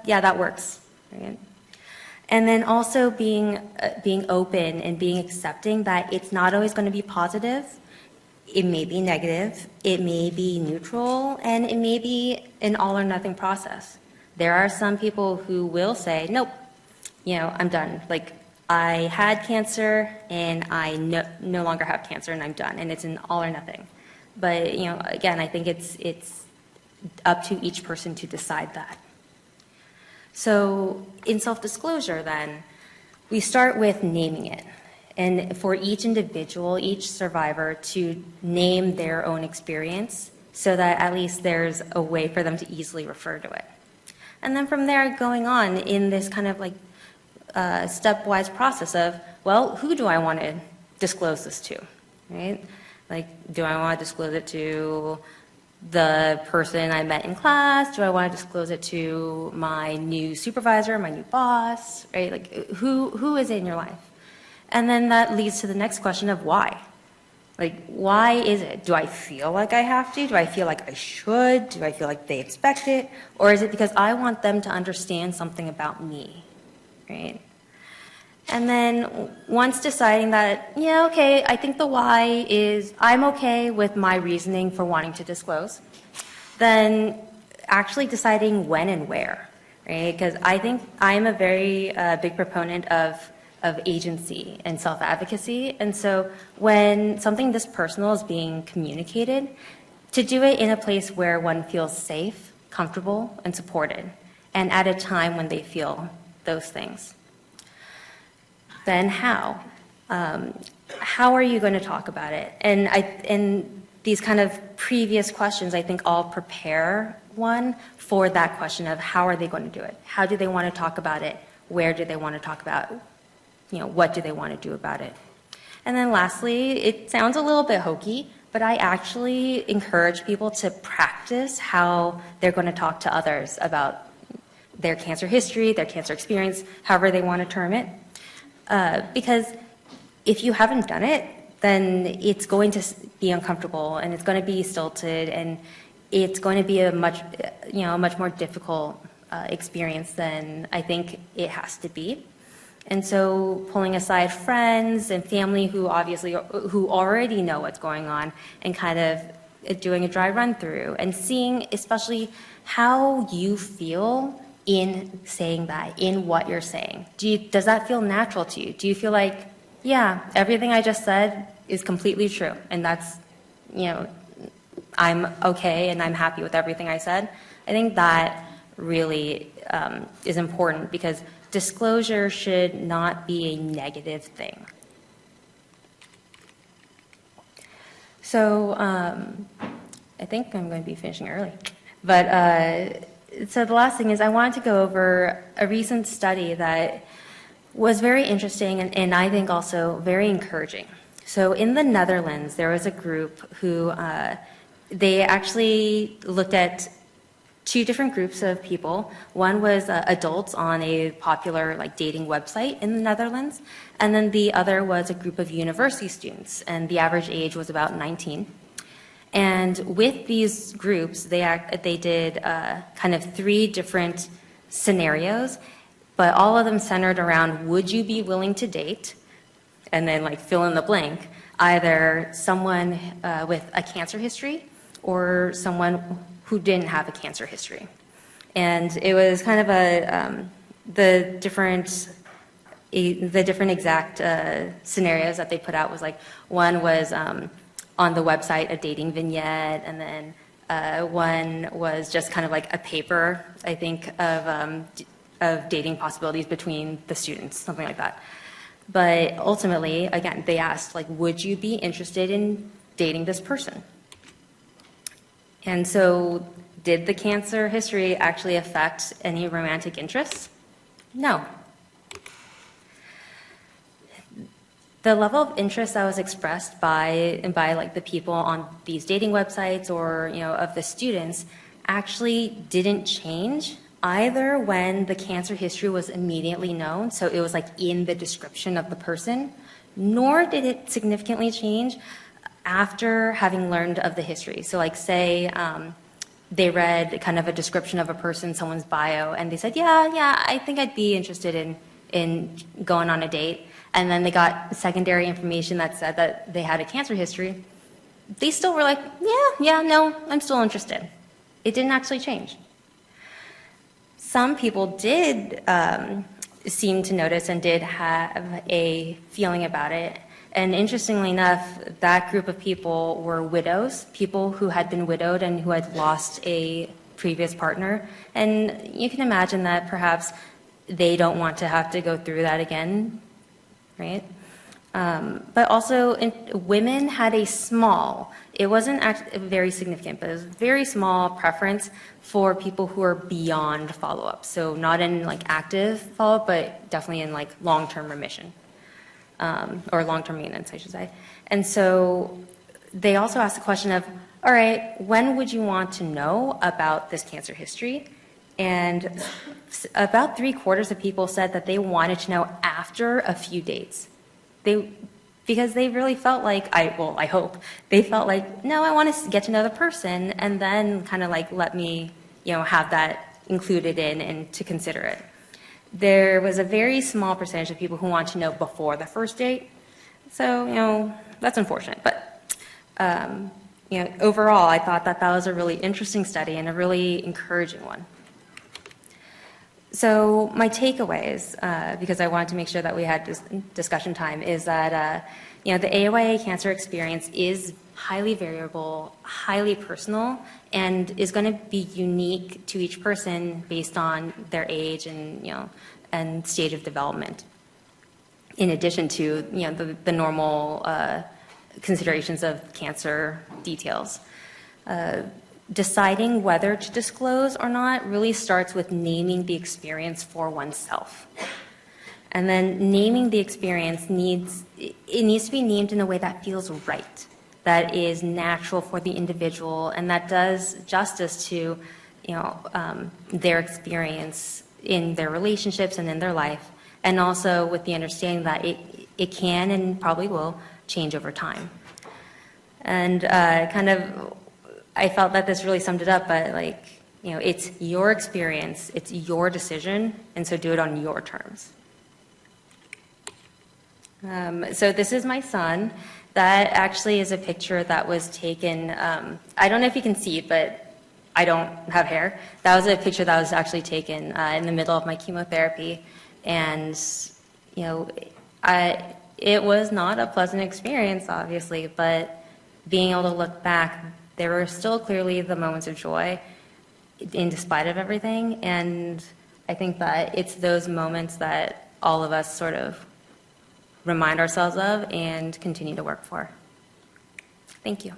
that works. Right? And then also being open and being accepting that it's not always going to be positive. It may be negative, it may be neutral, and it may be an all or nothing process. There are some people who will say, nope, I'm done. Like, I had cancer and I no longer have cancer and I'm done, and it's an all or nothing. But, again, I think it's up to each person to decide that. So in self-disclosure then, we start with naming it. And for each individual, each survivor to name their own experience so that at least there's a way for them to easily refer to it. And then from there, going on in this kind of like stepwise process of, well, who do I want to disclose this to, right? Like, do I want to disclose it to the person I met in class? Do I want to disclose it to my new supervisor, my new boss, right? Like, who is in your life? And then that leads to the next question of why. Like, why is it? Do I feel like I have to? Do I feel like I should? Do I feel like they expect it? Or is it because I want them to understand something about me, right? And then once deciding that, okay, I think the why is I'm okay with my reasoning for wanting to disclose, then actually deciding when and where, right? Because I think I'm a very big proponent of agency and self-advocacy. And so when something this personal is being communicated, to do it in a place where one feels safe, comfortable, and supported, and at a time when they feel those things. Then how? How are you going to talk about it? And these kind of previous questions, I think, all prepare one for that question of how are they going to do it? How do they want to talk about it? Where do they want to talk about it? What do they want to do about it? And then lastly, it sounds a little bit hokey, but I actually encourage people to practice how they're going to talk to others about their cancer history, their cancer experience, however they want to term it. Because if you haven't done it, then it's going to be uncomfortable and it's going to be stilted and it's going to be a much more difficult experience than I think it has to be. And so pulling aside friends and family who already know what's going on and kind of doing a dry run through and seeing especially how you feel in saying that, in what you're saying. Does that feel natural to you? Do you feel like, yeah, everything I just said is completely true and that's, I'm okay and I'm happy with everything I said? I think that really is important because disclosure should not be a negative thing. So I think I'm going to be finishing early. But so the last thing is I wanted to go over a recent study that was very interesting and I think also very encouraging. So in the Netherlands, there was a group who they actually looked at two different groups of people. One was adults on a popular dating website in the Netherlands, and then the other was a group of university students, and the average age was about 19. And with these groups, they did kind of 3 different scenarios, but all of them centered around would you be willing to date, and then fill in the blank, either someone with a cancer history or someone who didn't have a cancer history. And it was kind of the different exact scenarios that they put out was one was on the website, a dating vignette, and then one was just kind of a paper, I think, of dating possibilities between the students, something like that. But ultimately, again, they asked, would you be interested in dating this person? And so, did the cancer history actually affect any romantic interests? No. The level of interest that was expressed by the people on these dating websites or of the students actually didn't change either when the cancer history was immediately known, so it was like in the description of the person, nor did it significantly change after having learned of the history. So like say they read kind of a description of a person, someone's bio, and they said, yeah, I think I'd be interested in going on a date. And then they got secondary information that said that they had a cancer history. They still were like, no, I'm still interested. It didn't actually change. Some people did seem to notice and did have a feeling about it. And interestingly enough, that group of people were widows, people who had been widowed and who had lost a previous partner. And you can imagine that perhaps they don't want to have to go through that again, right? But also, women had a small, it wasn't very significant, but it was a very small preference for people who are beyond follow-up. So not in like active follow-up, but definitely in like long-term remission, or long-term maintenance, I should say. And so they also asked the question of, all right, when would you want to know about this cancer history? And about 3/4 of people said that they wanted to know after a few dates. Because they really felt like, I hope, they felt like, no, I want to get to know the person and then kind of like let me, have that included in and to consider it. There was a very small percentage of people who want to know before the first date. So, that's unfortunate. But, overall, I thought that was a really interesting study and a really encouraging one. So my takeaways, because I wanted to make sure that we had discussion time, is that the AYA cancer experience is highly variable, highly personal, and is going to be unique to each person based on their age and stage of development. In addition to the normal considerations of cancer details. Deciding whether to disclose or not really starts with naming the experience for oneself. And then naming the experience needs to be named in a way that feels right, that is natural for the individual, and that does justice to their experience in their relationships and in their life, and also with the understanding that it can and probably will change over time. And I felt that this really summed it up, but it's your experience, it's your decision, and so do it on your terms. So this is my son. That actually is a picture that was taken, I don't know if you can see it, but I don't have hair. That was a picture that was actually taken in the middle of my chemotherapy, and it was not a pleasant experience, obviously, but being able to look back, there were still clearly the moments of joy in despite of everything, and I think that it's those moments that all of us sort of remind ourselves of and continue to work for. Thank you.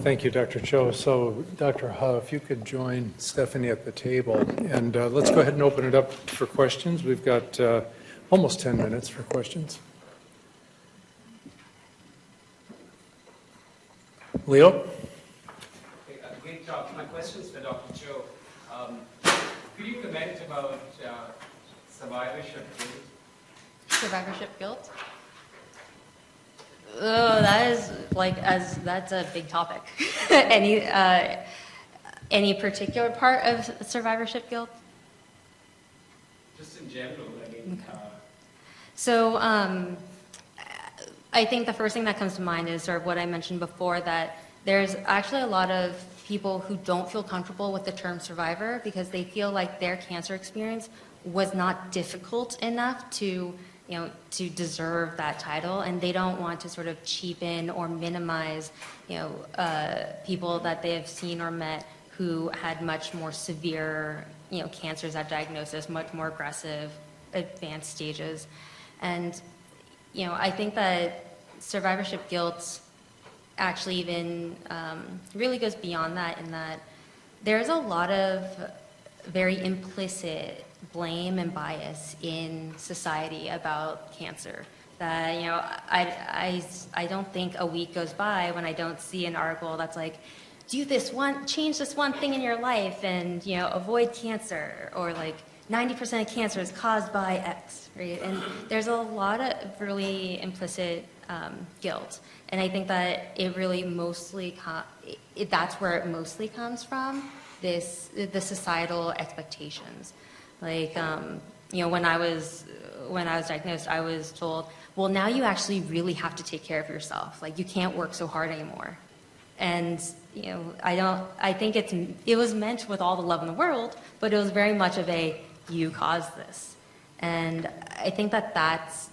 Thank you, Dr. Cho. So, Dr. Ha, if you could join Stephanie at the table, and let's go ahead and open it up for questions. We've got almost 10 minutes for questions. Leo? Great job. My question is for Dr. Cho. Could you comment about survivorship guilt? Survivorship guilt? Oh, that is that's a big topic. Any particular part of survivorship guilt? Just in general, Okay. So I think the first thing that comes to mind is sort of what I mentioned before, that there's actually a lot of people who don't feel comfortable with the term survivor because they feel like their cancer experience was not difficult enough to deserve that title, and they don't want to sort of cheapen or minimize, people that they have seen or met who had much more severe, cancers at diagnosis, much more aggressive, advanced stages. And, I think that survivorship guilt actually even really goes beyond that, in that there's a lot of very implicit blame and bias in society about cancer. That, you know, I don't think a week goes by when I don't see an article that's like, change this one thing in your life and, you know, avoid cancer, or like 90% of cancer is caused by X, right? And there's a lot of really implicit guilt. And I think that it really mostly, that's where it mostly comes from, the societal expectations. Like, you know, when I was diagnosed, I was told, well, now you actually really have to take care of yourself. Like, you can't work so hard anymore. And, you know, I think it was meant with all the love in the world, but it was very much of a, you caused this. And I think that that's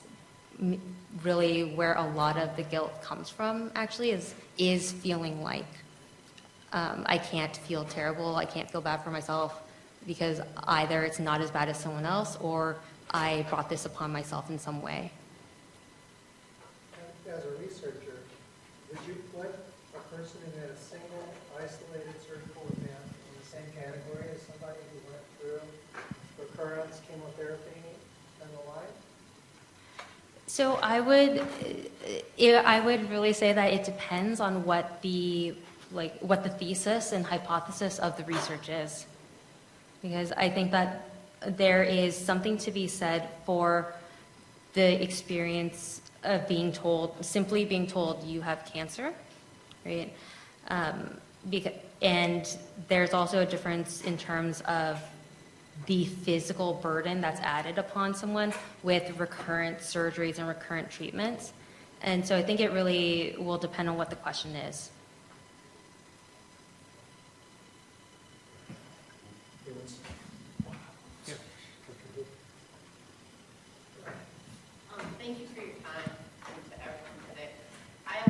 really where a lot of the guilt comes from, actually, is feeling like I can't feel terrible, I can't feel bad for myself, because either it's not as bad as someone else, or I brought this upon myself in some way. As a researcher, would you put a person in a single, isolated surgical event in the same category as somebody who went through recurrence, chemotherapy, and the like? So I would really say that it depends on what the thesis and hypothesis of the research is. Because I think that there is something to be said for the experience of simply being told you have cancer, right? And there's also a difference in terms of the physical burden that's added upon someone with recurrent surgeries and recurrent treatments. And so I think it really will depend on what the question is. Thank you for your time and to everyone today. I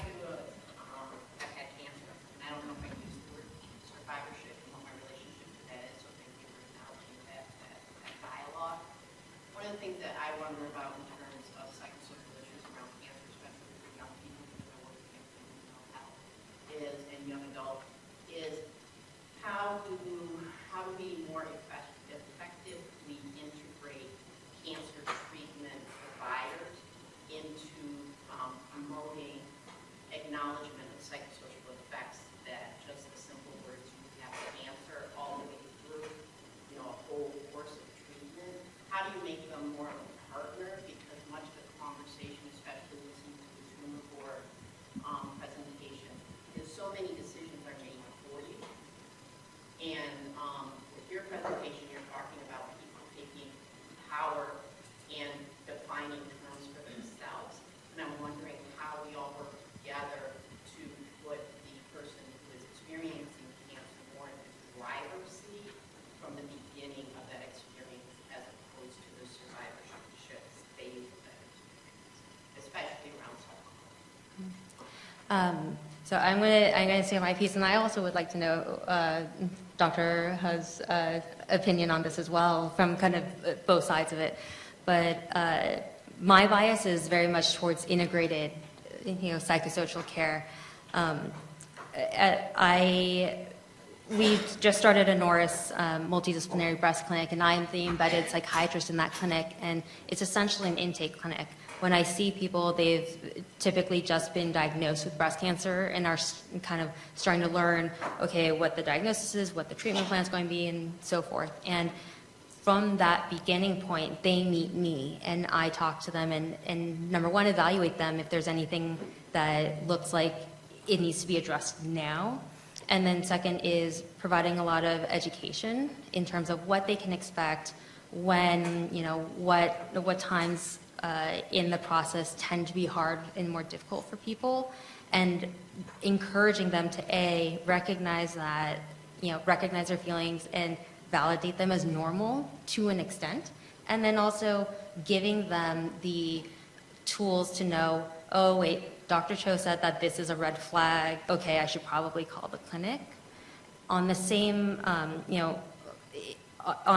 too have had cancer, and I don't know if I use the word survivorship and what my relationship to that is, so thank you for acknowledging that dialogue. One of the things that I wonder about in terms of psychosocial issues around cancer, especially for young people, because I work with mental health, and young adults, is how do we more effectively integrate cancer treatment providers into promoting acknowledgement of psychosocial effects, that just the simple words, you have cancer, all the way through, you know, a whole course of treatment. How do you make them more of a partner? Because much of the conversation, especially listening to the tumor board presentation, is so many decisions are made for you. And with your presentation, you're talking about people taking power and defining terms for themselves. And I'm wondering how we all work together to put the person who is experiencing cancer more in the driver's seat from the beginning of that experience, as opposed to the survivorship phase of that experience, especially around sarcoma. So I'm gonna say my piece, and I also would like to know Dr. Hu's opinion on this as well, from kind of both sides of it. But my bias is very much towards integrated, psychosocial care. We just started a Norris multidisciplinary breast clinic, and I'm the embedded psychiatrist in that clinic, and it's essentially an intake clinic. When I see people, they've typically just been diagnosed with breast cancer and are kind of starting to learn, okay, what the diagnosis is, what the treatment plan is going to be, and so forth. And from that beginning point, they meet me, and I talk to them, and number one, evaluate them if there's anything that looks like it needs to be addressed now. And then second is providing a lot of education in terms of what they can expect, when, what times in the process tend to be hard and more difficult for people, and encouraging them to recognize that, recognize their feelings and validate them as normal to an extent, and then also giving them the tools to know, oh wait, Dr. Cho said that this is a red flag, okay, I should probably call the clinic. On the same, on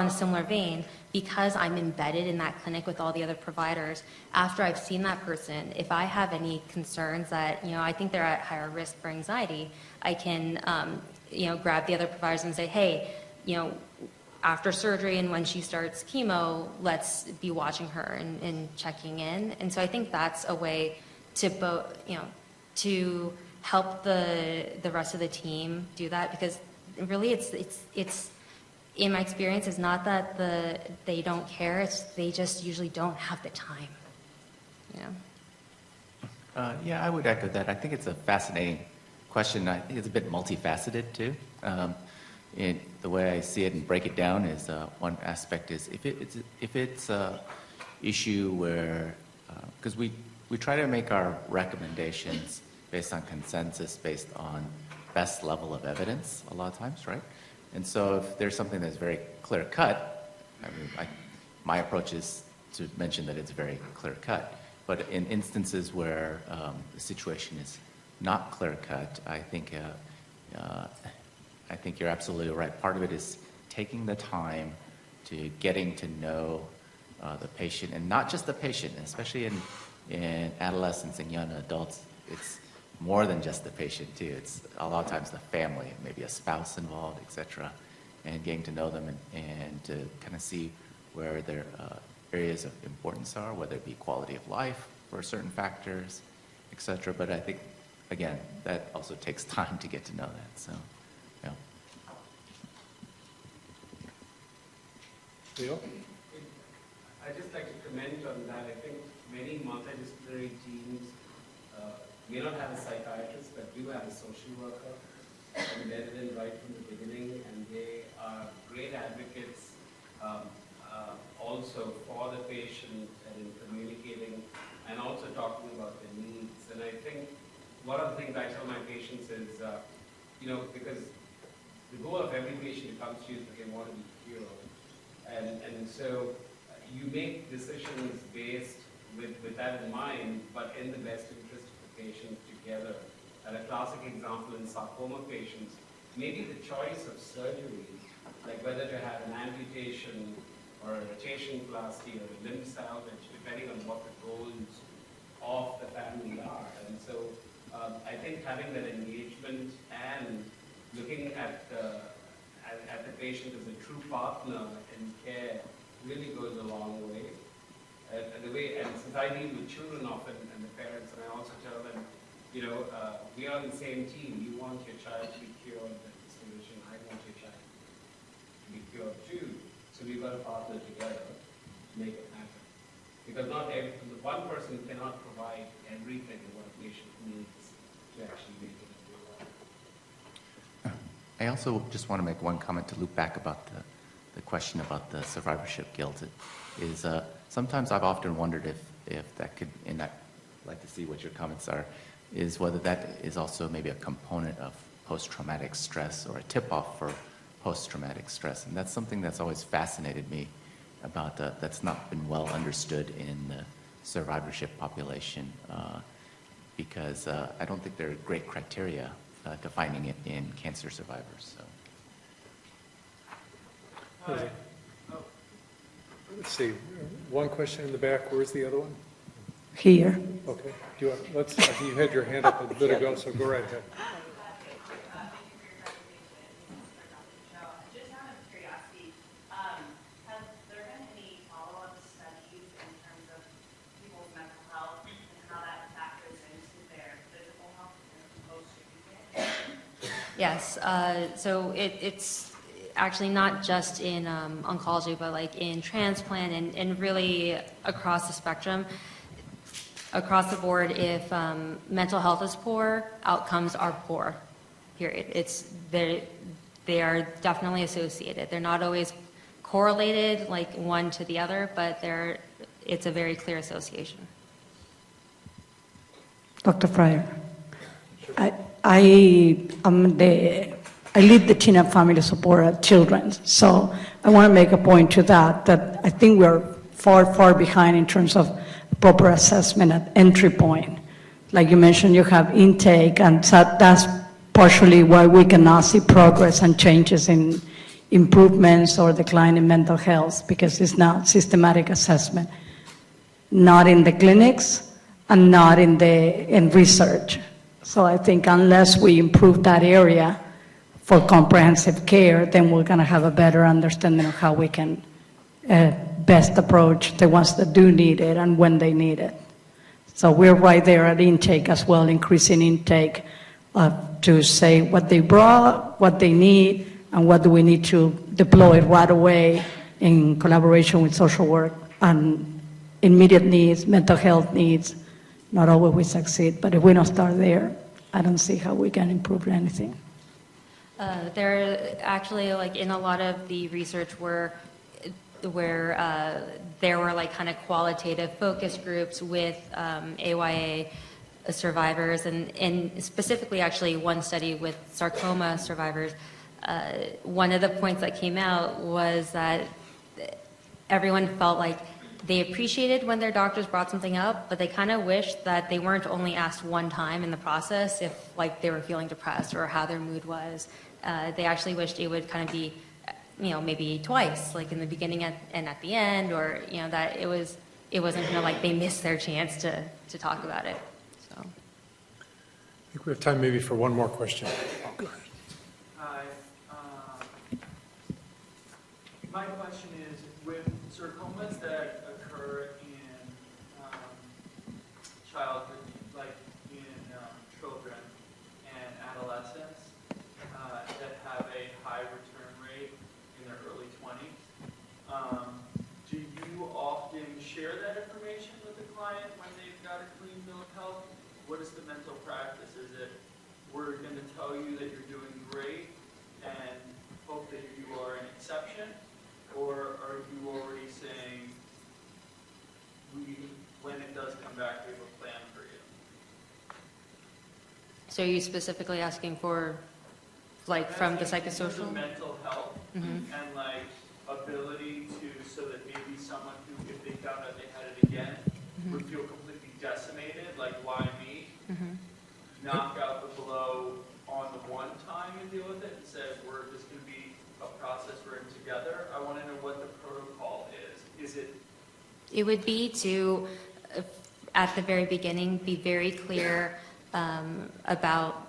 a similar vein, because I'm embedded in that clinic with all the other providers, after I've seen that person, if I have any concerns that, I think they're at higher risk for anxiety, I can, grab the other providers and say, hey, after surgery and when she starts chemo, let's be watching her and checking in. And so I think that's a way to to help the rest of the team do that, because really it's in my experience, it's not that they don't care, it's they just usually don't have the time. Yeah, I would echo that. I think it's a fascinating question. I think it's a bit multifaceted too. The way I see it and break it down is one aspect is if it's a issue where, because we try to make our recommendations based on consensus, based on best level of evidence a lot of times, right? And so if there's something that's very clear cut, I mean, my approach is to mention that it's very clear cut. But in instances where the situation is not clear cut, I think you're absolutely right. Part of it is taking the time to getting to know the patient, and not just the patient, especially in adolescents and young adults. It's more than just the patient too. It's a lot of times the family, maybe a spouse involved, etc., and getting to know them and to kind of see where their areas of importance are, whether it be quality of life for certain factors, etc. But I think, again, that also takes time to get to know that. So, yeah. Leo? I'd just like to comment on that. I think many multidisciplinary teams may not have a psychiatrist, but do have a social worker embedded in right from the beginning, and they are great advocates also for the patient and in communicating and also talking about their needs. And I think one of the things I tell my patients is, because the goal of every patient who comes to you is that they want to be cured. And so you make decisions based with that in mind, but in the best interest of the patient together. And a classic example in sarcoma patients, maybe the choice of surgery, like whether to have an amputation or a rotation plasty or a limb salvage, depending on what the goals of the family are. And so I think having that engagement and looking at the patient as a true partner in care really goes a long way. And since I deal with children often and the parents, and I also tell them, we are on the same team. You want your child to be cured at this condition. I want your child to be cured too. So we've got to partner together to make it happen. Because one person cannot provide everything that what a patient needs to actually make it real. I also just want to make one comment to loop back about the question about the survivorship guilt. Sometimes I've often wondered if that could, and I'd like to see what your comments are, is whether that is also maybe a component of post-traumatic stress or a tip-off for post-traumatic stress. And that's something that's always fascinated me about that's not been well understood in the survivorship population because I don't think there are great criteria defining it in cancer survivors. So. Let's see, one question in the back, where's the other one? Here. Okay, you had your hand up a bit ago, so go right ahead. Just out of curiosity, have there been any follow-up studies in terms of people's mental health and how that factors into their physical health and post-treatment? Yes, so it's actually not just in oncology, but like in transplant and really across the spectrum. Across the board, if mental health is poor, outcomes are poor, period. They are definitely associated. They're not always correlated like one to the other, but it's a very clear association. Dr. Freyer, I lead the teen and family support at Children's, so I want to make a point to that I think we're far behind in terms of proper assessment at entry point. Like you mentioned, you have intake, and that's partially why we cannot see progress and changes in improvements or decline in mental health, because it's not systematic assessment, not in the clinics and not in research. So I think unless we improve that area, for comprehensive care, then we're going to have a better understanding of how we can best approach the ones that do need it and when they need it. So we're right there at intake as well, increasing intake to say what they brought, what they need, and what do we need to deploy right away in collaboration with social work and immediate needs, mental health needs. Not always we succeed, but if we don't start there, I don't see how we can improve anything. There actually, like in a lot of the research where there were like kind of qualitative focus groups with AYA survivors, and specifically actually one study with sarcoma survivors. One of the points that came out was that everyone felt like they appreciated when their doctors brought something up, but they kind of wished that they weren't only asked one time in the process if like they were feeling depressed or how their mood was. They actually wished it would kind of be, maybe twice, like in the beginning and at the end, or that it wasn't kind of like they missed their chance to talk about it. So. I think we have time maybe for one more question. Go ahead. Hi. My question is, with sarcomas that occur in childhood, like in children and adolescents that have a high return rate in their early 20s, do you often share that information with the client when they've got a clean bill of health? What is the mental practice? Is it, we're going to tell you that you're doing great and hope that you are an exception? Or are you already saying, when it does come back, we have a plan for you? So are you specifically asking for, like, from the psychosocial? Mental health and like ability to, so that maybe someone who, if they found out they had it again, would feel completely decimated, like why me? Knock out the blow on the one time and deal with it and say, we're just going to be a process we're in together. I want to know what the protocol is. Is it? It would be to, at the very beginning, be very clear about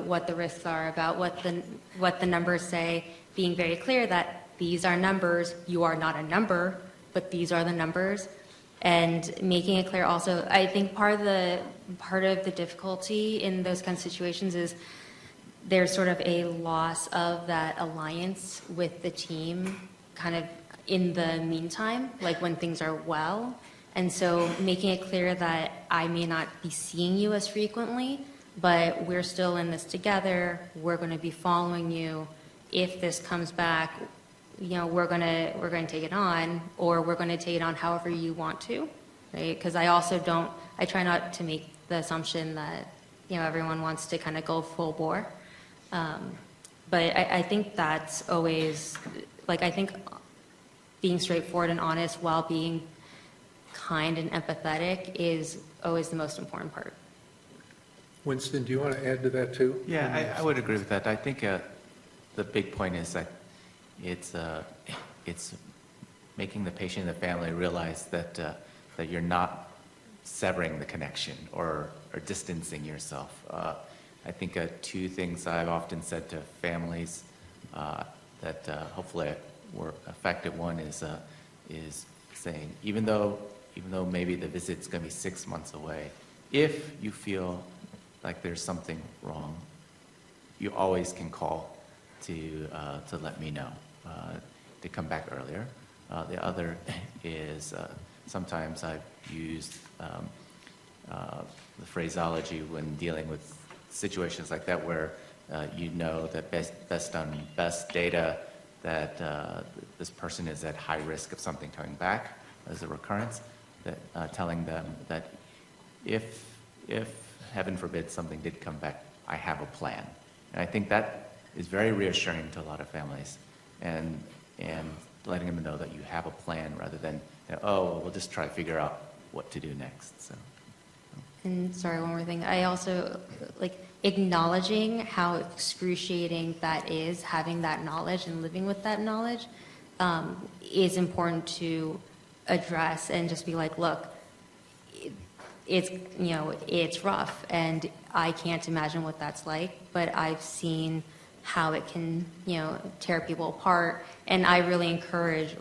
what the risks are, about what the numbers say, being very clear that these are numbers, you are not a number, but these are the numbers, and making it clear also. I think part of the difficulty in those kinds of situations is there's sort of a loss of that alliance with the team kind of in the meantime, like when things are well. And so making it clear that I may not be seeing you as frequently, but we're still in this together, we're going to be following you. If this comes back, we're going to take it on, or we're going to take it on however you want to, right? Because I try not to make the assumption that, everyone wants to kind of go full bore. But I think that's always, I think being straightforward and honest while being kind and empathetic is always the most important part. Winston, do you want to add to that too? Yeah, I would agree with that. I think the big point is that it's making the patient and the family realize that you're not severing the connection or distancing yourself. I think two things I've often said to families that hopefully were effective. One is saying, even though maybe the visit's going to be 6 months away, if you feel like there's something wrong, you always can call to let me know, to come back earlier. The other is sometimes I've used the phraseology when dealing with situations like that where that based on best data that this person is at high risk of something coming back as a recurrence, that telling them that if heaven forbid something did come back, I have a plan. And I think that is very reassuring to a lot of families, and letting them know that you have a plan rather than, we'll just try to figure out what to do next. So. And sorry, one more thing. I also, acknowledging how excruciating that is, having that knowledge and living with that knowledge, is important to address and just be like, look, it's rough, and I can't imagine what that's like, but I've seen how it can, tear people apart. And I really encourage,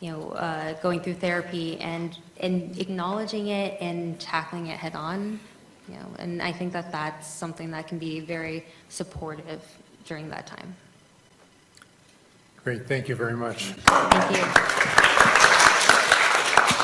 going through therapy and acknowledging it and tackling it head on. And I think that that's something that can be very supportive during that time. Great, thank you very much. Thank you.